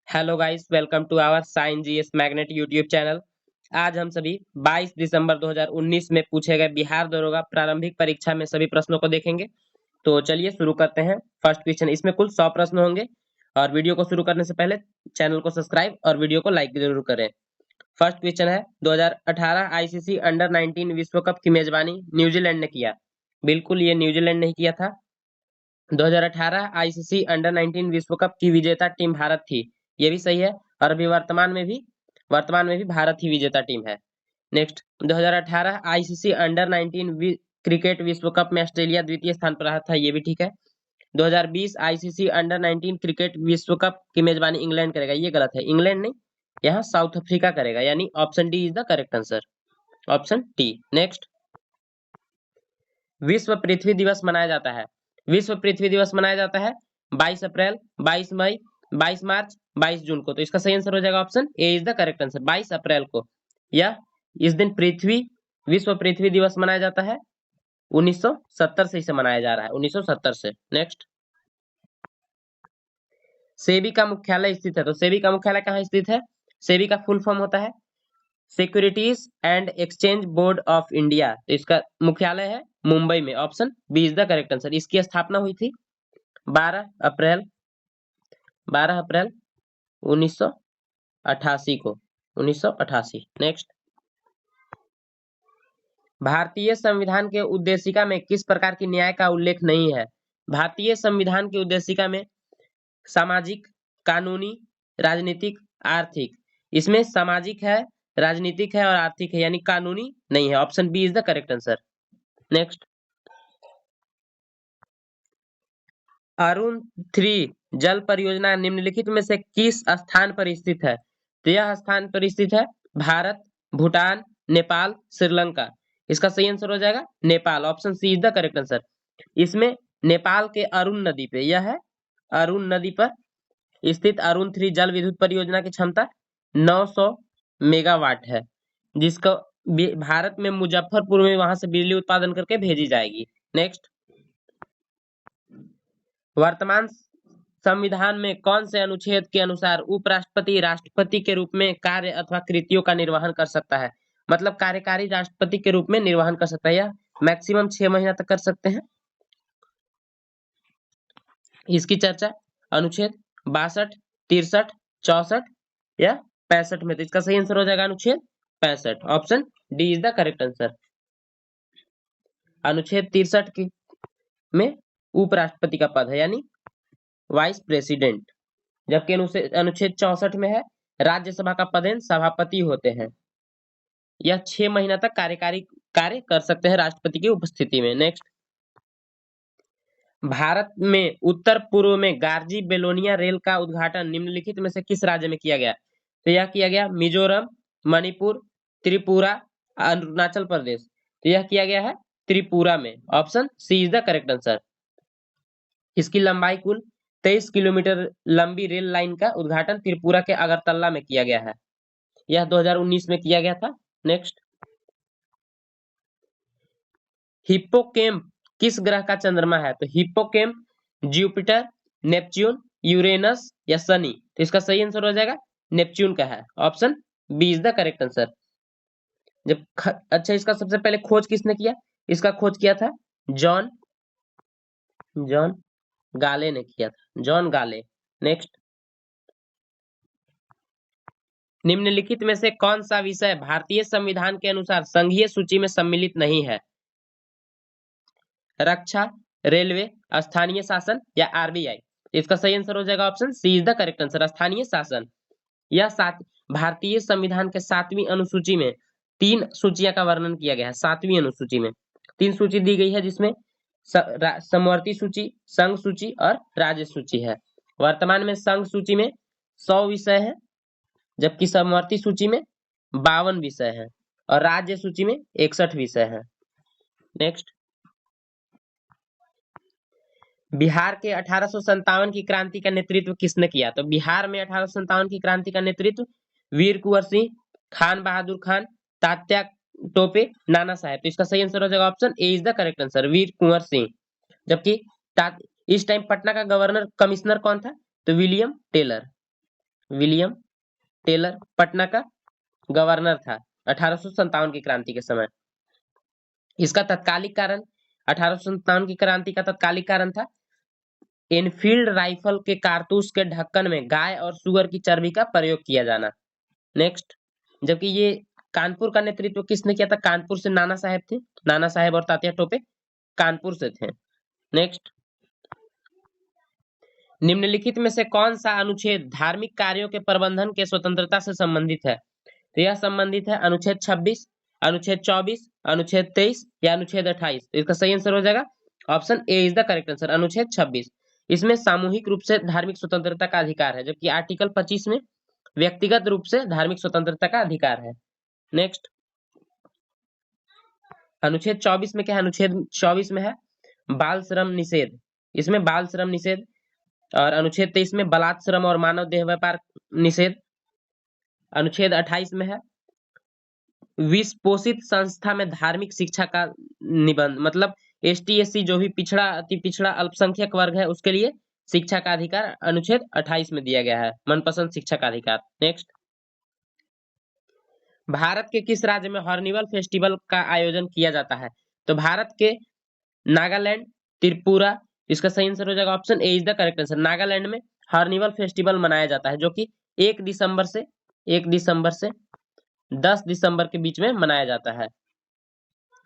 Hello guys, welcome to our sign GS magnet YouTube channel. आज हम सभी 22 दिसंबर 2019 में पूछे गए बिहार दरोगा प्रारंभिक परीक्षा में सभी प्रश्नों को देखेंगे। तो चलिए शुरू करते हैं। फर्स्ट क्वेश्चन, इसमें कुल 100 प्रश्न होंगे और वीडियो को शुरू करने से पहले चैनल को सब्सक्राइब और वीडियो को लाइक जरूर करें। फर्स्ट क्वेश्चन है, 2018 आईसीसी अंडर 19 विश्व कप की मेजबानी न्यूजीलैंड ने किया। बिल्कुल, ये न्यूजीलैंड ने ही किया था। 2018 आईसीसी अंडर 19 विश्व कप की विजेता टीम भारत थी। ये भी सही है। और अभी वर्तमान में भी भारत ही विजेता टीम है। नेक्स्ट, 2018 आईसीसी अंडर 19 क्रिकेट विश्व कप में ऑस्ट्रेलिया द्वितीय स्थान पर रहा था। ये भी ठीक है। 2020 आईसीसी अंडर 19 क्रिकेट विश्व कप की मेजबानी इंग्लैंड करेगा। ये गलत है, इंग्लैंड नहीं, यहाँ साउथ अफ्रीका करेगा, यानी option D is the correct answer. Option D. Next, विश्व पृथ्वी दिवस मनाया जाता है। विश्व पृथ्वी दिवस मनाया जाता है 22 अप्रैल, 22 मई, 22 मार्च, 22 जून को। तो इसका सही आंसर हो जाएगा option A is the correct answer, 22 अप्रैल को। या इस दिन विश्व पृथ्वी दिवस मनाया जाता है 1970 से इसे मनाया जा रहा है, 1970 से। नेक्स्ट, सेबी का मुख्यालय स्थित है। तो सेबी का मुख्यालय कहाँ स्थित है? सेबी का फुल फॉर्म होता है securities and exchange board of India. तो इसका मुख्यालय है मुंबई में। Option B is the correct answer. इसकी स्थापना हुई थी 12 अप्रैल 1988 को, 1988। नेक्स्ट, भारतीय संविधान के उद्देशिका में किस प्रकार की न्याय का उल्लेख नहीं है? भारतीय संविधान की उद्देशिका में सामाजिक, कानूनी, राजनीतिक, आर्थिक। इसमें सामाजिक है, राजनीतिक है और आर्थिक है, यानी कानूनी नहीं है। Option B is the correct answer. Next, Arun 3 जल परियोजना निम्नलिखित में से किस स्थान पर स्थित है? तो यह स्थान पर स्थित है भारत, भूटान, नेपाल, श्रीलंका। इसका सही आंसर हो जाएगा Nepal. Option C is the correct answer. इसमें नेपाल के अरुण नदी पे, यह है अरुण नदी पर स्थित अरुण 3 जल विद्युत परियोजना की क्षमता 900 मेगावाट है, जिसको भारत में मुजफ्फरपुर में वहां से बिजली उत्पादन करके भेजी जाएगी। नेक्स्ट, वर्तमान संविधान में कौन से अनुच्छेद के अनुसार उपराष्ट्रपति राष्ट्रपति के रूप में कार्य अथवा कृतियों का निर्वहन कर सकता है? मतलब कार्यकारी राष्ट्रपति के रूप में निर्वहन कर सकता है। यह मैक्सिमम 6 महीना तक कर सकते हैं। इसकी चर्चा अनुच्छेद 62, 63, 64 या 65 में। तो इसका सही आंसर हो जाएगा अनुच्छेद 65। Option D is the correct answer. अनुच्छेद 63 में उपराष्ट्रपति का पद है, यानी वाइस प्रेसिडेंट। जबकि अनुच्छेद 64 में है राज्यसभा का पदेन सभापति होते हैं। यह 6 महीना तक कार्यकारी कार्य कर सकते हैं राष्ट्रपति की उपस्थिति में। नेक्स्ट, भारत में उत्तर पूर्व में गार्जी बेलोनिया रेल का उद्घाटन निम्नलिखित में से किस राज्य में किया गया? तो यह किया गया मिजोरम, मणिपुर, त्रिपुरा, अरुणाचल प्रदेश। तो यह किया गया है त्रिपुरा में। Option C is the correct answer. इसकी लंबाई कुल 23 किलोमीटर लंबी रेल लाइन का उद्घाटन त्रिपुरा के अगरतला में किया गया है। यह 2019 में किया गया था। नेक्स्ट, हिप्पोकैम्प किस ग्रह का चंद्रमा है? तो हिप्पोकैम्प जुपिटर, नेपच्यून, यूरेनस या शनि। तो इसका सही आंसर हो जाएगा नेपच्यून का है। Option B is the correct answer. अच्छा, इसका सबसे पहले खोज किसने किया? इसका खोज किया था जॉन गाले ने किया था, जॉन गाले। नेक्स्ट, निम्नलिखित में से कौन सा विषय भारतीय संविधान के अनुसार संघीय सूची में सम्मिलित नहीं है? रक्षा, रेलवे, स्थानीय शासन या आरबीआई। इसका सही आंसर हो जाएगा option C is the correct answer, स्थानीय शासन। यह भारतीय संविधान के 7वीं अनुसूची में 3 सूचियां का वर्णन किया गया है। 7वीं अनुसूची में 3 सूची दी गई है, जिसमें समवर्ती सूची, संघ सूची और राज्य सूची है। वर्तमान में संघ सूची में 100 विषय है, जबकि समवर्ती सूची में 52 विषय है और राज्य सूची में 61 विषय है। नेक्स्ट, बिहार के 1857 की क्रांति का नेतृत्व किसने किया? तो बिहार में 1857 की क्रांति का नेतृत्व वीर कुंवर सिंह, खान बहादुर खान, तात्या टोपे, नाना साहेब। तो इसका सही आंसर हो जाएगा option A is the correct answer, Veer Kunwar Singh. जबकि इस टाइम पटना का गवर्नर कमिश्नर कौन था? तो William Taylor. William Taylor Patna का गवर्नर था 1857 की क्रांति के समय। इसका तत्कालिक कारण 1857 की क्रांति का तत्कालिक कारण था एनफील्ड राइफल के कारतूस के ढक्कन में गाय और सुअर की चर्बी का प्रयोग किया जाना। नेक्स्ट, जबकि ये कानपुर का नेतृत्व किसने किया था? कानपुर से नाना साहेब थे। नाना साहेब और तात्या टोपे कानपुर से थे। नेक्स्ट, निम्नलिखित में से कौन सा अनुच्छेद धार्मिक कार्यों के प्रबंधन के स्वतंत्रता से संबंधित है? तो यह संबंधित है अनुच्छेद 26, अनुच्छेद 24, अनुच्छेद 23 या अनुच्छेद 28। तो इसका सही आंसर हो जाएगा option A is the correct answer, अनुच्छेद 26। इसमें सामूहिक रूप से धार्मिक स्वतंत्रता का अधिकार है, जबकि आर्टिकल 25 में व्यक्तिगत रूप से धार्मिक स्वतंत्रता का अधिकार है। नेक्स्ट, अनुच्छेद 24 में क्या है? अनुच्छेद 24 में है बाल श्रम निषेध, इसमें बाल श्रम निषेध। और अनुच्छेद 23 में बलात् श्रम और मानव देह व्यापार निषेध। अनुच्छेद 28 में है विश्व पोषित संस्था में धार्मिक शिक्षा का निबंध, मतलब एसटी एससी जो भी पिछड़ा अति पिछड़ा अल्पसंख्यक वर्ग है उसके लिए शिक्षा का अधिकार अनुच्छेद 28 में दिया गया है, मनपसंद शिक्षा का अधिकार। नेक्स्ट, भारत के किस राज्य में हॉर्निवल फेस्टिवल का आयोजन किया जाता है? तो भारत के नागालैंड, त्रिपुरा। इसका सही आंसर हो जाएगा option A is the correct answer. Nagaland में हॉर्निवल फेस्टिवल मनाया जाता है, जो कि 1 दिसंबर से 10 दिसंबर के बीच में मनाया जाता है।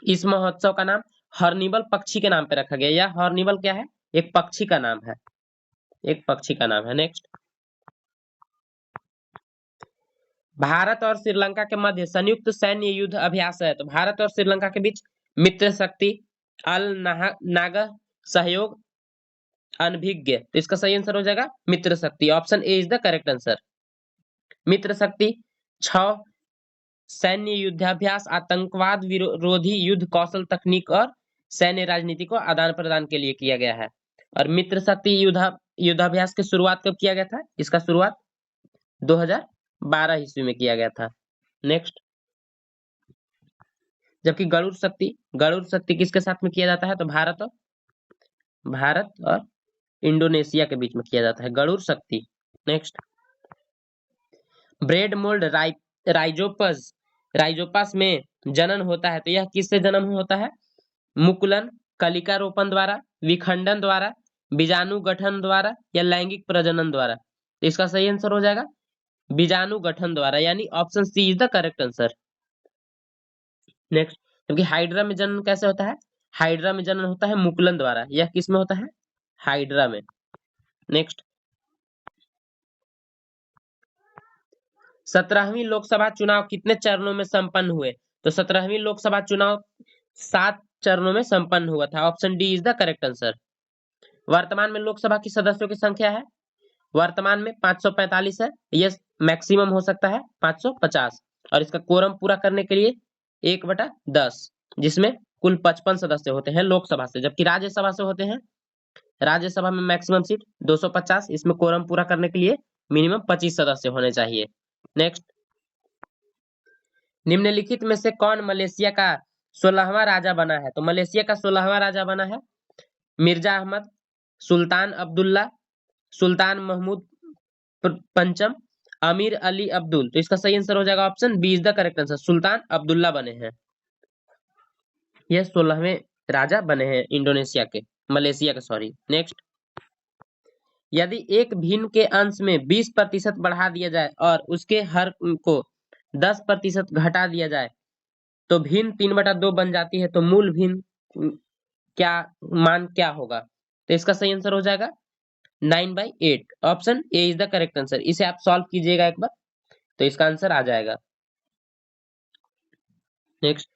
इस महोत्सव का नाम हॉर्निवल पक्षी के नाम पे रखा गया। यह हॉर्निवल क्या है? एक पक्षी का नाम है, एक पक्षी का नाम है। नेक्स्ट, भारत और श्रीलंका के मध्य संयुक्त सैन्य युद्ध अभ्यास है, तो भारत और श्रीलंका के बीच मित्र शक्ति, अल नागा सहयोग, अनभिज्ञ। तो इसका सही आंसर हो जाएगा Mitra Shakti, option A is the correct answer. Mitra Shakti 6 सैन्य युद्धाभ्यास आतंकवाद विरोधी युद्ध कौशल तकनीक और सैन्य राजनीति को आदान प्रदान के लिए किया गया है। और मित्र शक्ति युद्धाभ्यास की शुरुआत कब किया गया था? इसका शुरुआत 2012 ईस्वी में किया गया था। नेक्स्ट, जबकि गरुड़ शक्ति किसके साथ में किया जाता है? तो भारत और इंडोनेशिया के बीच में किया जाता है गरुड़ शक्ति। नेक्स्ट, ब्रेड मोल्ड राइजोपस में जनन होता है, तो यह किससे जन्म होता है? मुकुलन, कलिका रोपण द्वारा, विखंडन द्वारा, बीजाणु गठन द्वारा या लैंगिक प्रजनन द्वारा। तो इसका सही आंसर हो जाएगा बीजाणु गठन द्वारा, यानी option C is the correct answer. Next, क्योंकि हाइड्रा में जनन कैसे होता है? हाइड्रा में जनन होता है मुकुलन द्वारा। यह किस में होता है? हाइड्रा में। नेक्स्ट, 17वीं लोकसभा चुनाव कितने चरणों में संपन्न हुए? तो 17वीं लोकसभा चुनाव 7 चरणों में संपन्न हुआ था, option D is the correct answer. वर्तमान में लोकसभा की सदस्यों की संख्या है, वर्तमान में 545 है। यह मैक्सिमम हो सकता है 550, और इसका कोरम पूरा करने के लिए 1/10, जिसमें कुल 55 सदस्य होते हैं लोकसभा से, जबकि राज्यसभा से होते हैं, राज्यसभा में मैक्सिमम सीट 250, इसमें कोरम पूरा करने के लिए मिनिमम 25 सदस्य होने चाहिए। नेक्स्ट, निम्नलिखित में से कौन मलेशिया का 16वां राजा बना है? तो मलेशिया का 16वां राजा बना है मिर्जा अहमद, सुल्तान अब्दुल्ला, सुल्तान महमूद पंचम, अमीर अली अब्दुल। तो इसका सही आंसर हो जाएगा option B is the correct answer, Sultan Abdullah बने हैं। यह 16वें राजा बने हैं इंडोनेशिया के, मलेशिया के सॉरी। नेक्स्ट, यदि एक भिन्न के अंश में 20% बढ़ा दिया जाए और उसके हर को 10% घटा दिया जाए तो भिन्न 3/2 बन जाती है, तो मूल भिन्न क्या मान क्या होगा? तो इसका सही आंसर हो जाएगा 9/8, option A is the correct answer. इसे आप सॉल्व कीजिएगा एक बार, तो इसका आंसर आ जाएगा। नेक्स्ट,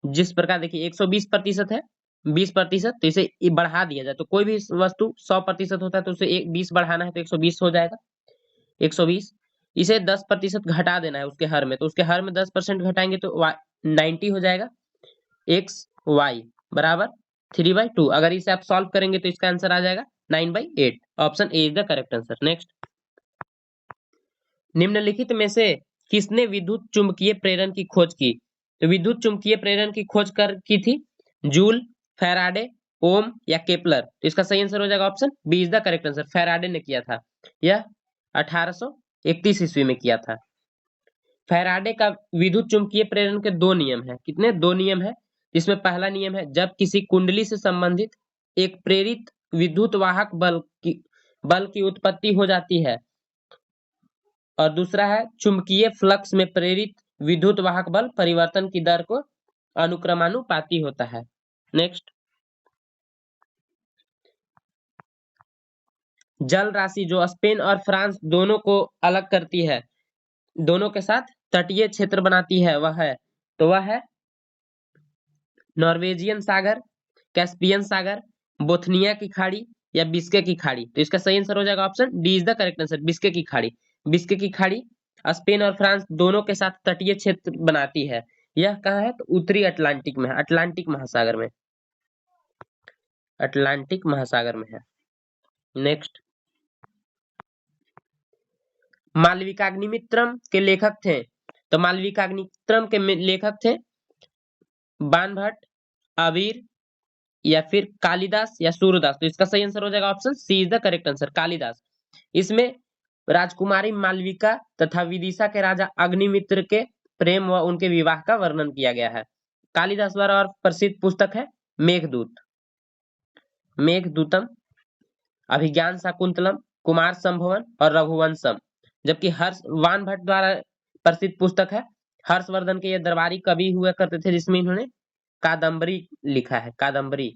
जिस प्रकार देखिए 120% है 20%, तो इसे बढ़ा दिया जाए, तो कोई भी वस्तु 100% होता है तो उसे 20 बढ़ाना है तो 120 हो जाएगा 120। इसे 10% घटा देना है उसके हर में, तो उसके हर में 10% घटाएंगे तो 90 हो जाएगा। एक्स वाई बराबर 3/2। अगर इसे आप सॉल्व करेंगे तो इसका आंसर आ जाएगा 9/8, option A is the correct answer. Next, निम्नलिखित में से किसने विद्युत चुंबकीय प्रेरण की खोज की? तो विद्युत चुंबकीय प्रेरण की खोज की थी जूल, फैराडे, ओम या केपलर? तो इसका सही आंसर हो जाएगा option B is the correct answer. Faraday ने किया था, यह 1831 ईस्वी में किया था। फैराडे का विद्युत चुंबकीय प्रेरण के दो नियम हैं। कितने? दो नियम है। इसमें पहला नियम है, जब किसी कुंडली से संबंधित एक प्रेरित विद्युत वाहक बल की उत्पत्ति हो जाती है, और दूसरा है चुंबकीय फ्लक्स में प्रेरित विद्युत वाहक बल परिवर्तन की दर को अनुक्रमानुपाती होता है। नेक्स्ट, जल राशि जो स्पेन और फ्रांस दोनों को अलग करती है, दोनों के साथ तटीय क्षेत्र बनाती है, वह है, तो वह है नॉर्वेजियन सागर, कैस्पियन सागर, बोथनिया की खाड़ी या बिस्के की खाड़ी? तो इसका सही आंसर हो जाएगा option D is the correct answer, Biscay की खाड़ी। बिस्के की खाड़ी स्पेन और फ्रांस दोनों के साथ तटीय क्षेत्र बनाती है। यह कहाँ है? तो उत्तरी अटलांटिक में है, अटलांटिक महासागर में, अटलांटिक महासागर में है। नेक्स्ट, मालविकाग्निमित्रम के लेखक थे, तो मालविकाग्निमित्रम के लेखक थे बाणभट्ट, अबीर या फिर कालिदास या सूरदास? तो इसका सही आंसर हो जाएगा option C is the correct answer, Kalidas. इसमें राजकुमारी मालविका तथा विदिशा के राजा अग्निमित्र के प्रेम व उनके विवाह का वर्णन किया गया है। कालिदास द्वारा और प्रसिद्ध पुस्तक है मेघदूत, मेघदूतम, अभिज्ञान शाकुंतलम, कुमार संभवन और रघुवंशम। जबकि हर्ष वानभट्ट द्वारा प्रसिद्ध पुस्तक है हर्षवर्धन के ये दरबारी कवि हुआ करते थे, जिसमें इन्होंने कादम्बरी लिखा है, कादम्बरी,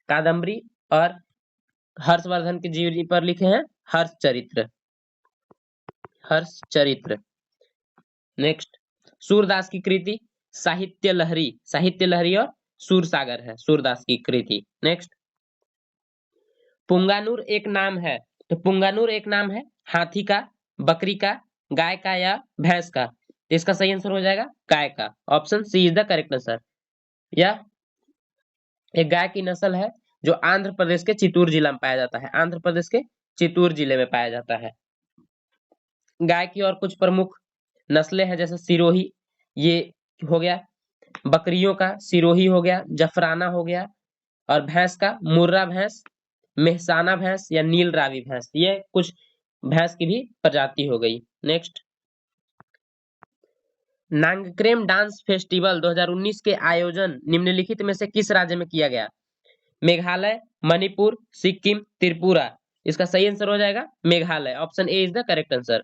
कादम्बरी, और हर्षवर्धन की जीवनी पर लिखे हैं हर्ष चरित्र, हर्ष चरित्र। नेक्स्ट, सूरदास की कृति साहित्य लहरी, साहित्य लहरी और सूरसागर है सूरदास की कृति। नेक्स्ट, पुंगानुर एक नाम है, तो पुंगानुर एक नाम है हाथी का, बकरी का, गाय का या भैंस का? तो इसका सही आंसर हो जाएगा गाय का, option C is the correct answer. यह एक गाय की नस्ल है जो आंध्र प्रदेश के चित्तूर जिला में पाया जाता है, आंध्र प्रदेश के चित्तूर जिले में पाया जाता है। गाय की और कुछ प्रमुख नस्लें हैं, जैसे सिरोही, ये हो गया, बकरियों का सिरोही हो गया, जफराना हो गया, और भैंस का मुर्रा भैंस, मेहसाना भैंस या नील रावी भैंस, ये कुछ भैंस की भी प्रजाति हो गई। नेक्स्ट, नांगक्रेम डांस फेस्टिवल 2019 के आयोजन निम्नलिखित में से किस राज्य में किया गया? मेघालय, मणिपुर, सिक्किम, त्रिपुरा? इसका सही आंसर हो जाएगा Meghalaya, option A is the correct answer.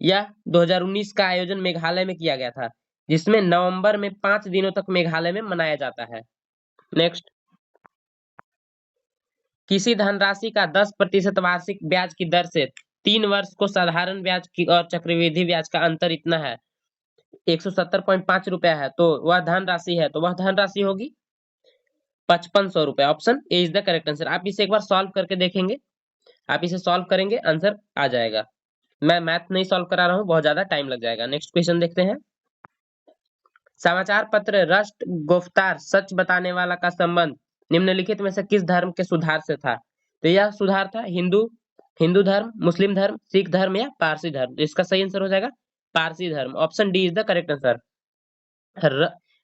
यह 2019 का आयोजन मेघालय में किया गया था, जिसमें नवंबर में 5 दिनों तक मेघालय में मनाया जाता है। नेक्स्ट, किसी धनराशि का 10% वार्षिक ब्याज की दर से 3 वर्ष को साधारण ब्याज की और चक्रवृद्धि ब्याज का अंतर इतना है 170.5 रुपया है, तो वह धनराशि है, तो वह धनराशि होगी 5500 रुपया, option A is the correct answer. आप इसे एक बार सॉल्व करके देखेंगे, आप इसे सॉल्व करेंगे आंसर आ जाएगा। मैं मैथ नहीं सॉल्व करा रहा हूँ, बहुत ज्यादा टाइम लग जाएगा। नेक्स्ट क्वेश्चन देखते हैं। समाचार पत्र राष्ट्र गुफ्तार सच बताने वाला का संबंध निम्नलिखित में से किस धर्म के सुधार से था? तो यह सुधार था हिंदू धर्म, मुस्लिम धर्म, सिख धर्म या पारसी धर्म? तो इसका सही आंसर हो जाएगा पारसी धर्म, option D is the correct answer.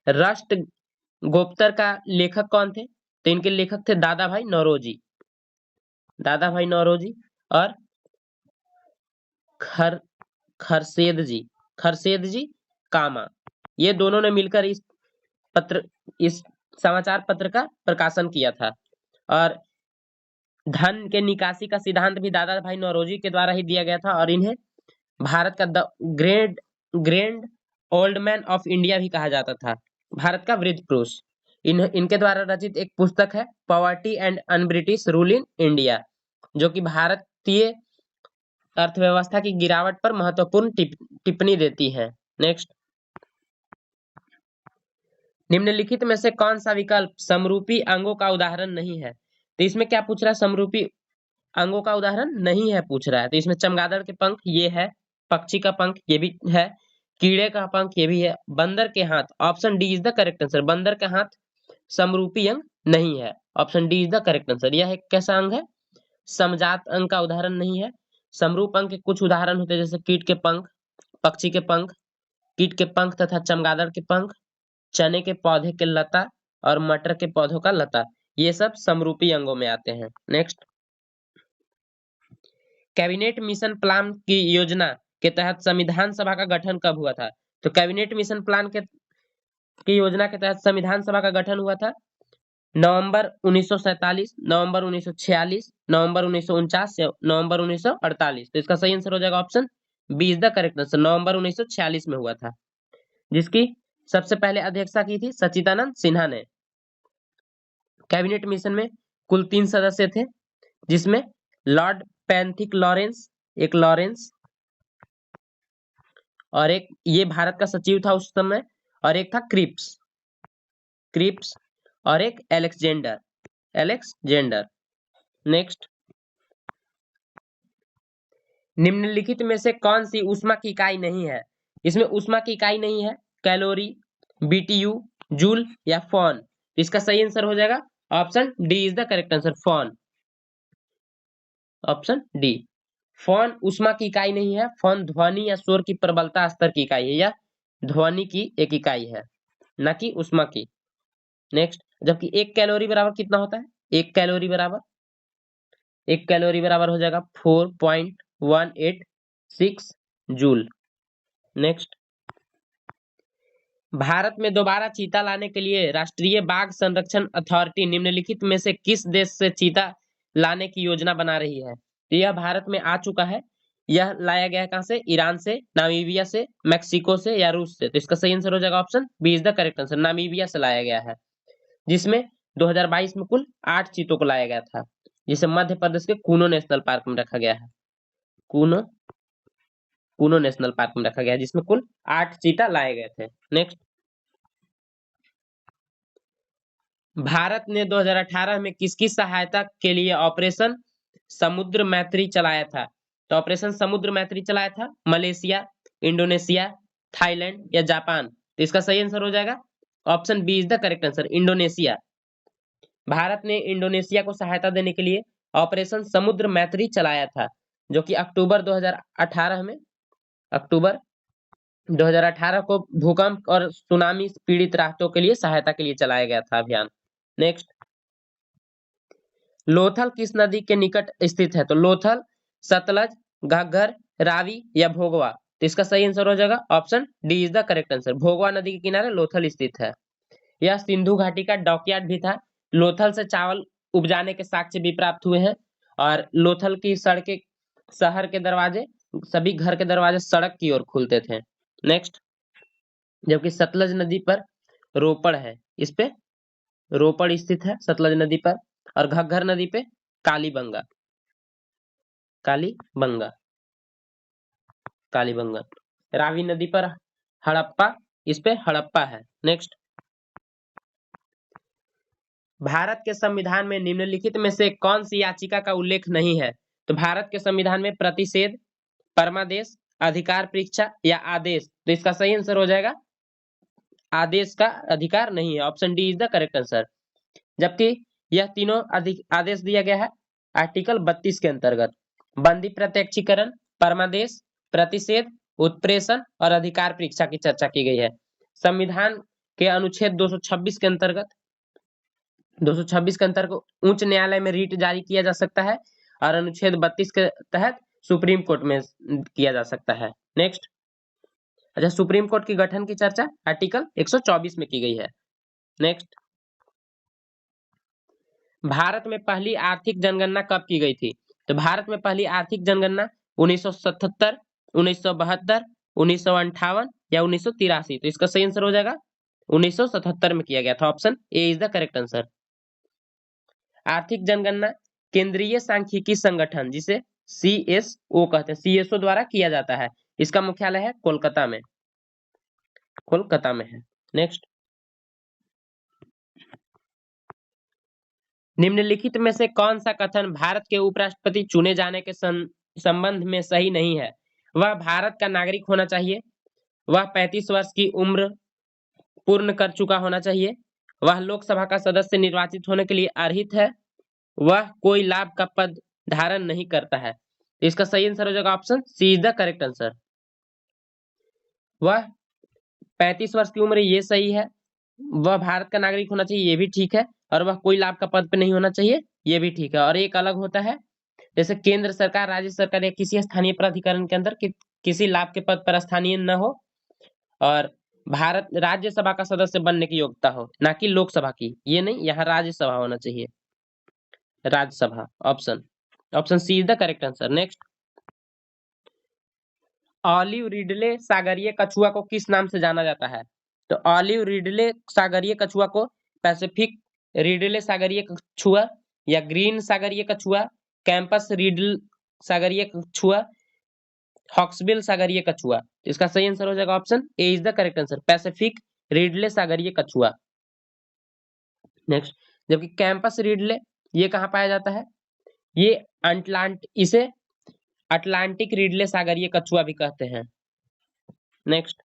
राष्ट्र गुप्तर का लेखक कौन थे? तो इनके लेखक थे दादा भाई नौरोजी, दादा भाई नौरोजी और खर खरसेद जी, खरसेद जी कामा। ये दोनों ने मिलकर इस समाचार पत्र का प्रकाशन किया था। और धन के निकासी का सिद्धांत भी दादा भाई नौरोजी के द्वारा ही दिया गया था, और इन्हें भारत का the grand old man of India भी कहा जाता था, भारत का वृद्ध पुरुष। इनके द्वारा रचित एक पुस्तक है poverty and un British rule in India, जो कि भारतीय अर्थव्यवस्था की गिरावट पर महत्वपूर्ण टिप्पणी देती है। नेक्स्ट, निम्नलिखित में से कौन सा विकल्प समरूपी अंगों का उदाहरण नहीं है? तो इसमें क्या पूछ रहा है? समरूपी अंगों का उदाहरण नहीं है पूछ रहा है। तो इसमें चमगादड़ के पंख ये है, पक्षी का पंख ये भी है, कीड़े का पंख ये भी है, बंदर के हाथ, option D is the correct answer. बंदर का हाथ समरूपी अंग नहीं है, option D is the correct answer. यह एक कैसा अंग है? समजात अंग का उदाहरण नहीं है। समरूप अंग के कुछ उदाहरण होते हैं, जैसे कीट के पंख, पक्षी के पंख, कीट के पंख तथा चमगादड़ के पंख, चने के पौधे के लता और मटर के पौधों का लता। ये सब समरूपी अंगों में आते हैं। नेक्स्ट, कैबिनेट मिशन प्लान की योजना के तहत संविधान सभा का गठन कब हुआ था? तो कैबिनेट मिशन प्लान की योजना के तहत संविधान सभा का गठन हुआ था नवंबर 1947, नवंबर 1946, नवंबर 1949 या नवंबर 1948। तो इसका सही आंसर हो जाएगा option B is the correct answer. नवंबर 1946 में हुआ था, जिसकी सबसे पहले अध्यक्षता की थी सच्चिदानंद सिन्हा ने। कैबिनेट मिशन में कुल 3 सदस्य थे, जिसमें लॉर्ड पैंथिक लॉरेंस, एक लॉरेंस, और एक ये भारत का सचिव था उस समय, और एक था क्रिप्स, क्रिप्स, और एक एलेक्जेंडर, एलेक्जेंडर। नेक्स्ट, निम्नलिखित में से कौन सी ऊष्मा की इकाई नहीं है? इसमें ऊष्मा की इकाई नहीं है कैलोरी, बीटीयू, जूल या फॉन। इसका सही आंसर हो जाएगा option D is the correct answer, phon. Option D, phon ऊष्मा की इकाई नहीं है। फॉन ध्वनि या शोर की प्रबलता स्तर की इकाई है, या ध्वनि की एक इकाई है, न कि ऊष्मा की। नेक्स्ट, जबकि 1 कैलोरी बराबर कितना होता है? 1 कैलोरी बराबर, 1 कैलोरी बराबर हो जाएगा 4.186 जूल। नेक्स्ट, भारत में दोबारा चीता लाने के लिए राष्ट्रीय बाघ संरक्षण अथॉरिटी निम्नलिखित में से किस देश से चीता लाने की योजना बना रही है? तो यह भारत में आ चुका है। यह लाया गया है कहां से? ईरान से, नामीबिया से, मैक्सिको से या रूस से। तो इसका सही आंसर हो जाएगा option B is the correct answer, Namibia से लाया गया है, जिसमें 2022 में कुल 8 चीतों को लाया गया था, जिसे मध्य प्रदेश के कूनो नेशनल पार्क में रखा गया है। कूनो, कूनो नेशनल पार्क में रखा गया है, जिसमें कुल 8 चीता लाए गए थे। नेक्स्ट, भारत ने 2018 में किसकी सहायता के लिए ऑपरेशन समुद्र मैत्री चलाया था? तो ऑपरेशन समुद्र मैत्री चलाया था मलेशिया, इंडोनेशिया, थाईलैंड या जापान। तो इसका सही आंसर हो जाएगा option B is the correct answer, Indonesia. भारत ने इंडोनेशिया को सहायता देने के लिए ऑपरेशन समुद्र मैत्री चलाया था, जो कि अक्टूबर 2018 में, अक्टूबर 2018 को भूकंप और सुनामी पीड़ित राष्ट्रों के लिए सहायता के लिए चलाया गया था अभियान। नेक्स्ट, लोथल किस नदी के निकट स्थित है? तो लोथल सतलज, घग्गर, रावी या भोगवा। तो इसका सही आंसर हो जाएगा option D is the correct answer, Bhogava नदी के किनारे लोथल स्थित है। यह सिंधु घाटी का डॉकयार्ड भी था। लोथल से चावल उपजाने के साक्ष्य भी प्राप्त हुए हैं, और लोथल की सड़कें, शहर के दरवाजे, सभी घर के दरवाजे सड़क की ओर खुलते थे। नेक्स्ट, जबकि सतलज नदी पर रोपड़ है, इस पे रोपड़ स्थित है सतलज नदी पर, और घग्गर नदी पे कालीबंगा, कालीबंगा, कालीबंगा। रावी नदी पर हड़प्पा, इस पे हड़प्पा है। नेक्स्ट, भारत के संविधान में निम्नलिखित में से कौन सी याचिका का उल्लेख नहीं है? तो भारत के संविधान में प्रतिषेध, परमादेश, अधिकार परीक्षा या आदेश। तो इसका सही आंसर हो जाएगा आदेश का अधिकार नहीं है, option D is the correct answer. जबकि यह तीनों आदेश दिया गया है आर्टिकल 32 के अंतर्गत, बंदी प्रत्यक्षीकरण, परमादेश, प्रतिषेध, उत्प्रेषण और अधिकार परीक्षा की चर्चा की गई है। संविधान के अनुच्छेद 226 के अंतर्गत, 226 के अंतर्गत उच्च न्यायालय में रीट जारी किया जा सकता है, और अनुच्छेद 32 के तहत सुप्रीम कोर्ट में किया जा सकता है। नेक्स्ट, अच्छा, सुप्रीम कोर्ट की गठन की चर्चा आर्टिकल 124 में की गई है। नेक्स्ट, भारत में पहली आर्थिक जनगणना कब की गई थी? तो भारत में पहली आर्थिक जनगणना 1977, 1972, 1958 या 1983। तो इसका सही आंसर हो जाएगा 1977 में किया गया था, option A is the correct answer. आर्थिक जनगणना केंद्रीय सांख्यिकी संगठन, जिसे सीएसओ कहते हैं, सीएसओ द्वारा किया जाता है। इसका मुख्यालय है कोलकाता में, कोलकाता में है। नेक्स्ट, निम्नलिखित में से कौन सा कथन भारत के उपराष्ट्रपति चुने जाने के संबंध में सही नहीं है? वह भारत का नागरिक होना चाहिए, वह 35 वर्ष की उम्र पूर्ण कर चुका होना चाहिए, वह लोकसभा का सदस्य निर्वाचित होने के लिए अर्हित है, वह कोई लाभ का पद धारण नहीं करता है। इसका सही आंसर हो जाएगा option C is the correct answer. वह 35 वर्ष की उम्र, ये सही है। वह भारत का नागरिक होना चाहिए, ये भी ठीक है। और वह कोई लाभ का पद पे नहीं होना चाहिए, ये भी ठीक है। और एक अलग होता है, जैसे केंद्र सरकार, राज्य सरकार या किसी स्थानीय प्राधिकरण के अंदर किसी लाभ के पद पर स्थानीय न हो, और भारत राज्यसभा का सदस्य बनने की योग्यता हो, ना कि लोकसभा की। ये नहीं, यहाँ राज्यसभा होना चाहिए, Rajya Sabha. Option option C is the correct answer. Next, olive ridley सागरीय कछुआ को किस नाम से जाना जाता है? तो ऑलिव रिडले सागरीय कछुआ को पैसिफिक रिडले सागरीय कछुआ, या ग्रीन सागरीय कछुआ, कैंपस रिडल सागरीय कछुआ, हॉक्सबिल सागरीय कछुआ। इसका सही आंसर हो जाएगा option A is the correct answer, Pacific Ridley सागरीय कछुआ। नेक्स्ट, जबकि कैंपस रिडले ये कहाँ पाया जाता है? ये इसे अटलांटिक रिडले सागरीय कछुआ भी कहते हैं। नेक्स्ट,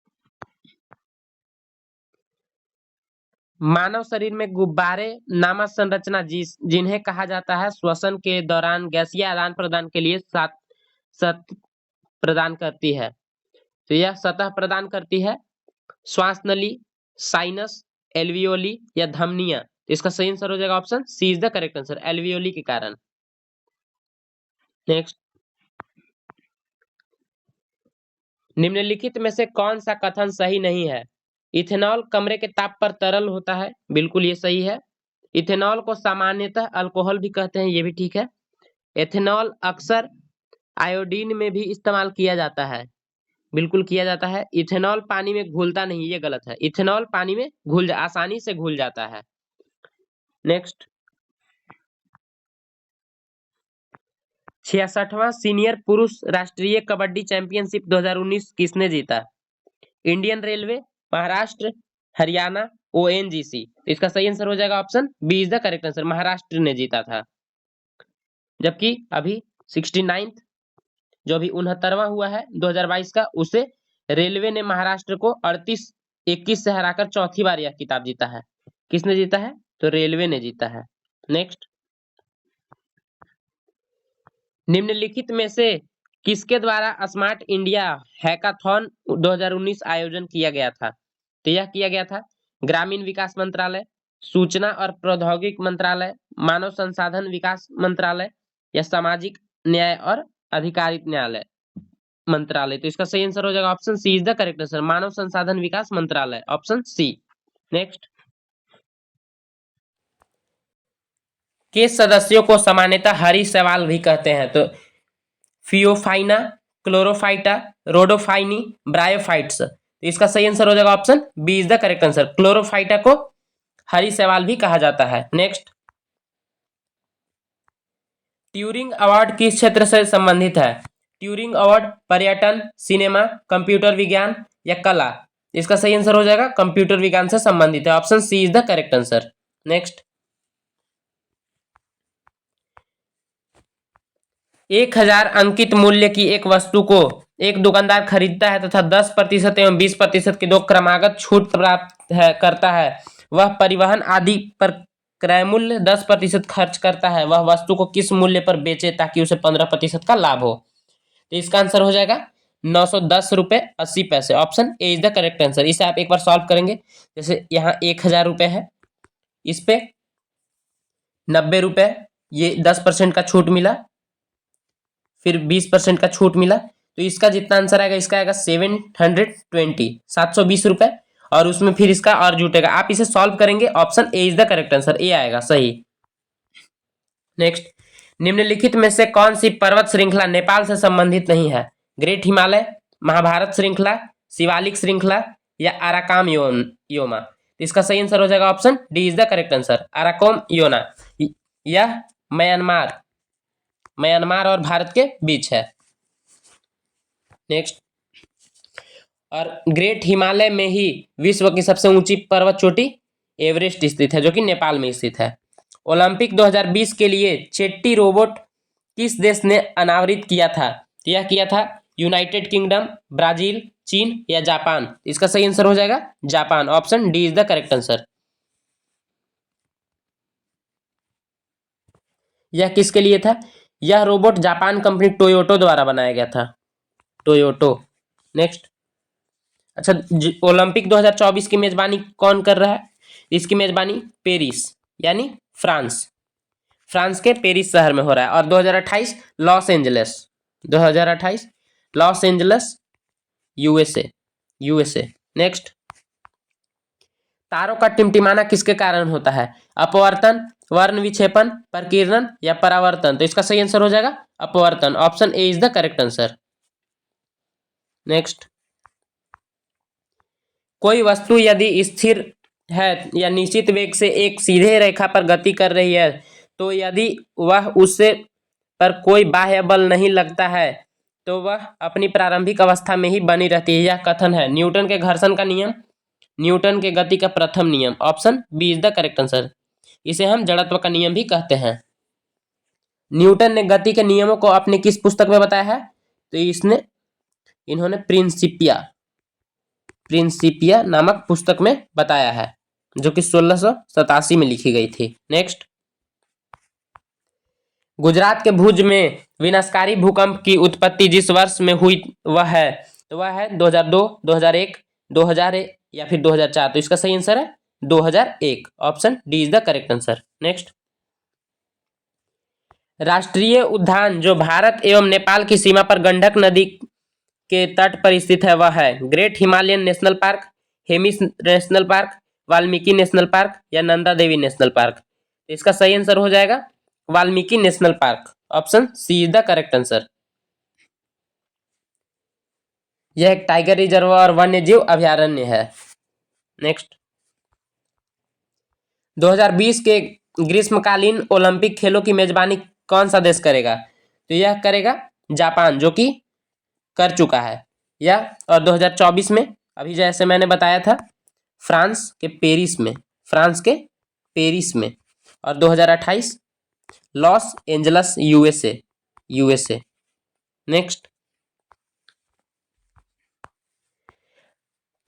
मानव शरीर में गुब्बारे नामक संरचना जिन्हें कहा जाता है श्वसन के दौरान गैसीय आदान प्रदान के लिए सतह प्रदान करती है। तो यह सतह प्रदान करती है श्वास नली, साइनस, एल्वियोली या धमनियां। इसका सही आंसर हो जाएगा option C is the correct answer, alveoli के कारण। नेक्स्ट, निम्नलिखित में से कौन सा कथन सही नहीं है? इथेनॉल कमरे के ताप पर तरल होता है, बिल्कुल ये सही है। इथेनॉल को सामान्यतः अल्कोहल भी कहते हैं, ये भी ठीक है। एथेनॉल अक्सर आयोडीन में भी इस्तेमाल किया जाता है, बिल्कुल किया जाता है। इथेनॉल पानी में घुलता नहीं, ये गलत है। इथेनॉल पानी में आसानी से घुल जाता है। नेक्स्ट, 66वां सीनियर पुरुष राष्ट्रीय कबड्डी चैंपियनशिप 2019 किसने जीता? Indian railway, Maharashtra, Haryana, ONGC. इसका सही आंसर हो जाएगा option B is the correct answer, Maharashtra ने जीता था। जबकि अभी 69th जो अभी 69वां हुआ है 2022 का, उसे रेलवे ने महाराष्ट्र को 38-21 से हराकर चौथी बार यह खिताब जीता है। किसने जीता है? तो रेलवे ने जीता है। नेक्स्ट, निम्नलिखित में से किसके द्वारा स्मार्ट इंडिया हैकाथॉन 2019 आयोजन किया गया था? तो यह किया गया था ग्रामीण विकास मंत्रालय, सूचना और प्रौद्योगिकी मंत्रालय, मानव संसाधन विकास मंत्रालय या सामाजिक न्याय और अधिकारिता न्यायालय मंत्रालय। तो इसका सही आंसर हो जाएगा option C is the correct answer, मानव संसाधन विकास मंत्रालय, ऑप्शन सी। नेक्स्ट, के सदस्यों को सामान्यतः हरी शैवाल भी कहते हैं? तो फियोफाइना, क्लोरोफाइटा, रोडोफाइनी, ब्रायोफाइट्स। तो इसका सही आंसर हो जाएगा option B is the correct answer, chlorophyta को हरी शैवाल भी कहा जाता है। नेक्स्ट, ट्यूरिंग अवार्ड किस क्षेत्र से संबंधित है? ट्यूरिंग अवार्ड पर्यटन, सिनेमा, कंप्यूटर विज्ञान या कला। इसका सही आंसर हो जाएगा कंप्यूटर विज्ञान से संबंधित है, option C is the correct answer. Next, 1000 अंकित मूल्य की एक वस्तु को एक दुकानदार खरीदता है तथा 10% एवं 20% की दो क्रमागत छूट प्राप्त करता है। वह परिवहन आदि पर क्रय मूल्य 10% खर्च करता है। वह वस्तु को किस मूल्य पर बेचे ताकि उसे 15% का लाभ हो? तो इसका आंसर हो जाएगा 910 रुपये 80 पैसे, option A is the correct answer. इसे आप एक बार सॉल्व करेंगे, जैसे यहाँ 1000 रुपये है, इस पे 90 रुपये, ये 10% का छूट मिला, फिर 20% का छूट मिला, तो इसका जितना आंसर आएगा, इसका आएगा 720 रुपए, और उसमें फिर इसका और जुटेगा। आप इसे सॉल्व करेंगे, option A is the correct answer, A आएगा सही। नेक्स्ट, निम्नलिखित में से कौन सी पर्वत श्रृंखला नेपाल से संबंधित नहीं है? ग्रेट हिमालय, महाभारत श्रृंखला, शिवालिक श्रृंखला या अराकाम योमा। इसका सही आंसर हो जाएगा option D is the correct answer, Arakan Yoma. यह म्यांमार और भारत के बीच है। नेक्स्ट, और ग्रेट हिमालय में ही विश्व की सबसे ऊंची पर्वत चोटी एवरेस्ट स्थित है, जो कि नेपाल में स्थित है। ओलंपिक 2020 के लिए चेट्टी रोबोट किस देश ने अनावरित किया था? यह किया था यूनाइटेड किंगडम, ब्राजील, चीन या जापान। इसका सही आंसर हो जाएगा Japan, option D is the correct answer. यह किसके लिए था? यह रोबोट जापान कंपनी टोयोटो द्वारा बनाया गया था, टोयोटो। नेक्स्ट, अच्छा, ओलंपिक 2024 की मेजबानी कौन कर रहा है? इसकी मेजबानी पेरिस, यानी फ्रांस, फ्रांस के पेरिस शहर में हो रहा है। और 2028 Los Angeles, 2028 Los Angeles USA, USA. Next, तारों का टिमटिमाना किसके कारण होता है? अपवर्तन, वर्ण विक्षेपण, प्रकीर्णन या परावर्तन? तो इसका सही आंसर हो जाएगा अपवर्तन। Option A is the correct answer. Next, कोई वस्तु यदि स्थिर है या निश्चित वेग से एक सीधे रेखा पर गति कर रही है, तो यदि वह उससे पर कोई बाह्य बल नहीं लगता है तो वह अपनी प्रारंभिक अवस्था में ही बनी रहती है। यह कथन है न्यूटन के घर्षण का नियम, न्यूटन के गति का प्रथम नियम। Option B is the correct answer. इसे हम जड़त्व का नियम भी कहते हैं। न्यूटन ने गति के नियमों को अपनी किस पुस्तक में बताया है? तो इन्होंने प्रिंसिपिया नामक पुस्तक में बताया है, जो कि 1687 में लिखी गई थी। नेक्स्ट, गुजरात के भुज में विनाशकारी भूकंप की उत्पत्ति जिस वर्ष में हुई वह है, तो वह है 2002, 2001, 2000 या फिर 2004? तो इसका सही आंसर है 2001। Option D is the correct answer. Next, राष्ट्रीय उद्यान जो भारत एवं नेपाल की सीमा पर गंडक नदी के तट पर स्थित है वह है great Himalayan national park, Hemis national park, Valmiki national park या नंदा देवी नेशनल पार्क? इसका सही आंसर हो जाएगा Valmiki national park. Option C is the correct answer. यह एक टाइगर रिजर्व और वन्य जीव अभ्यारण्य है। नेक्स्ट, 2020 के ग्रीष्मकालीन ओलंपिक खेलों की मेजबानी कौन सा देश करेगा? तो यह करेगा जापान, जो कि कर चुका है। और 2024 में अभी जैसे मैंने बताया था फ्रांस के पेरिस में और 2028 Los Angeles USA. Next,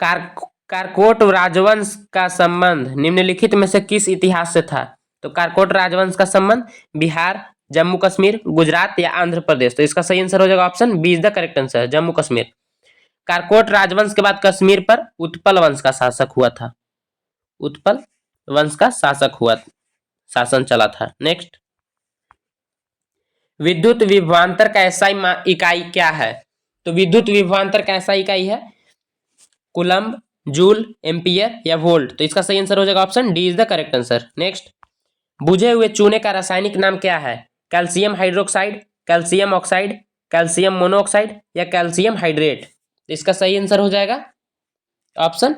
Karkota राजवंश का संबंध निम्नलिखित में से किस इतिहास से था? तो कारकोट राजवंश का संबंध बिहार, जम्मू कश्मीर, गुजरात या आंध्र प्रदेश? तो इसका सही आंसर हो जाएगा option B is the correct answer, Jammu Kashmir. Karkota राजवंश के बाद कश्मीर पर उत्पल वंश का शासक हुआ था, उत्पल वंश का शासन चला था। नेक्स्ट, विद्युत विभवांतर का SI इकाई क्या है? तो विद्युत विभवांतर का SI इकाई है कूलम्ब, जूल, एम्पियर या वोल्ट? तो इसका सही आंसर हो जाएगा option D is the correct answer. Next, बुझे हुए चूने का रासायनिक नाम क्या है? Calcium hydroxide, calcium oxide, calcium monoxide या कैल्शियम हाइड्रेट? इसका सही आंसर हो जाएगा option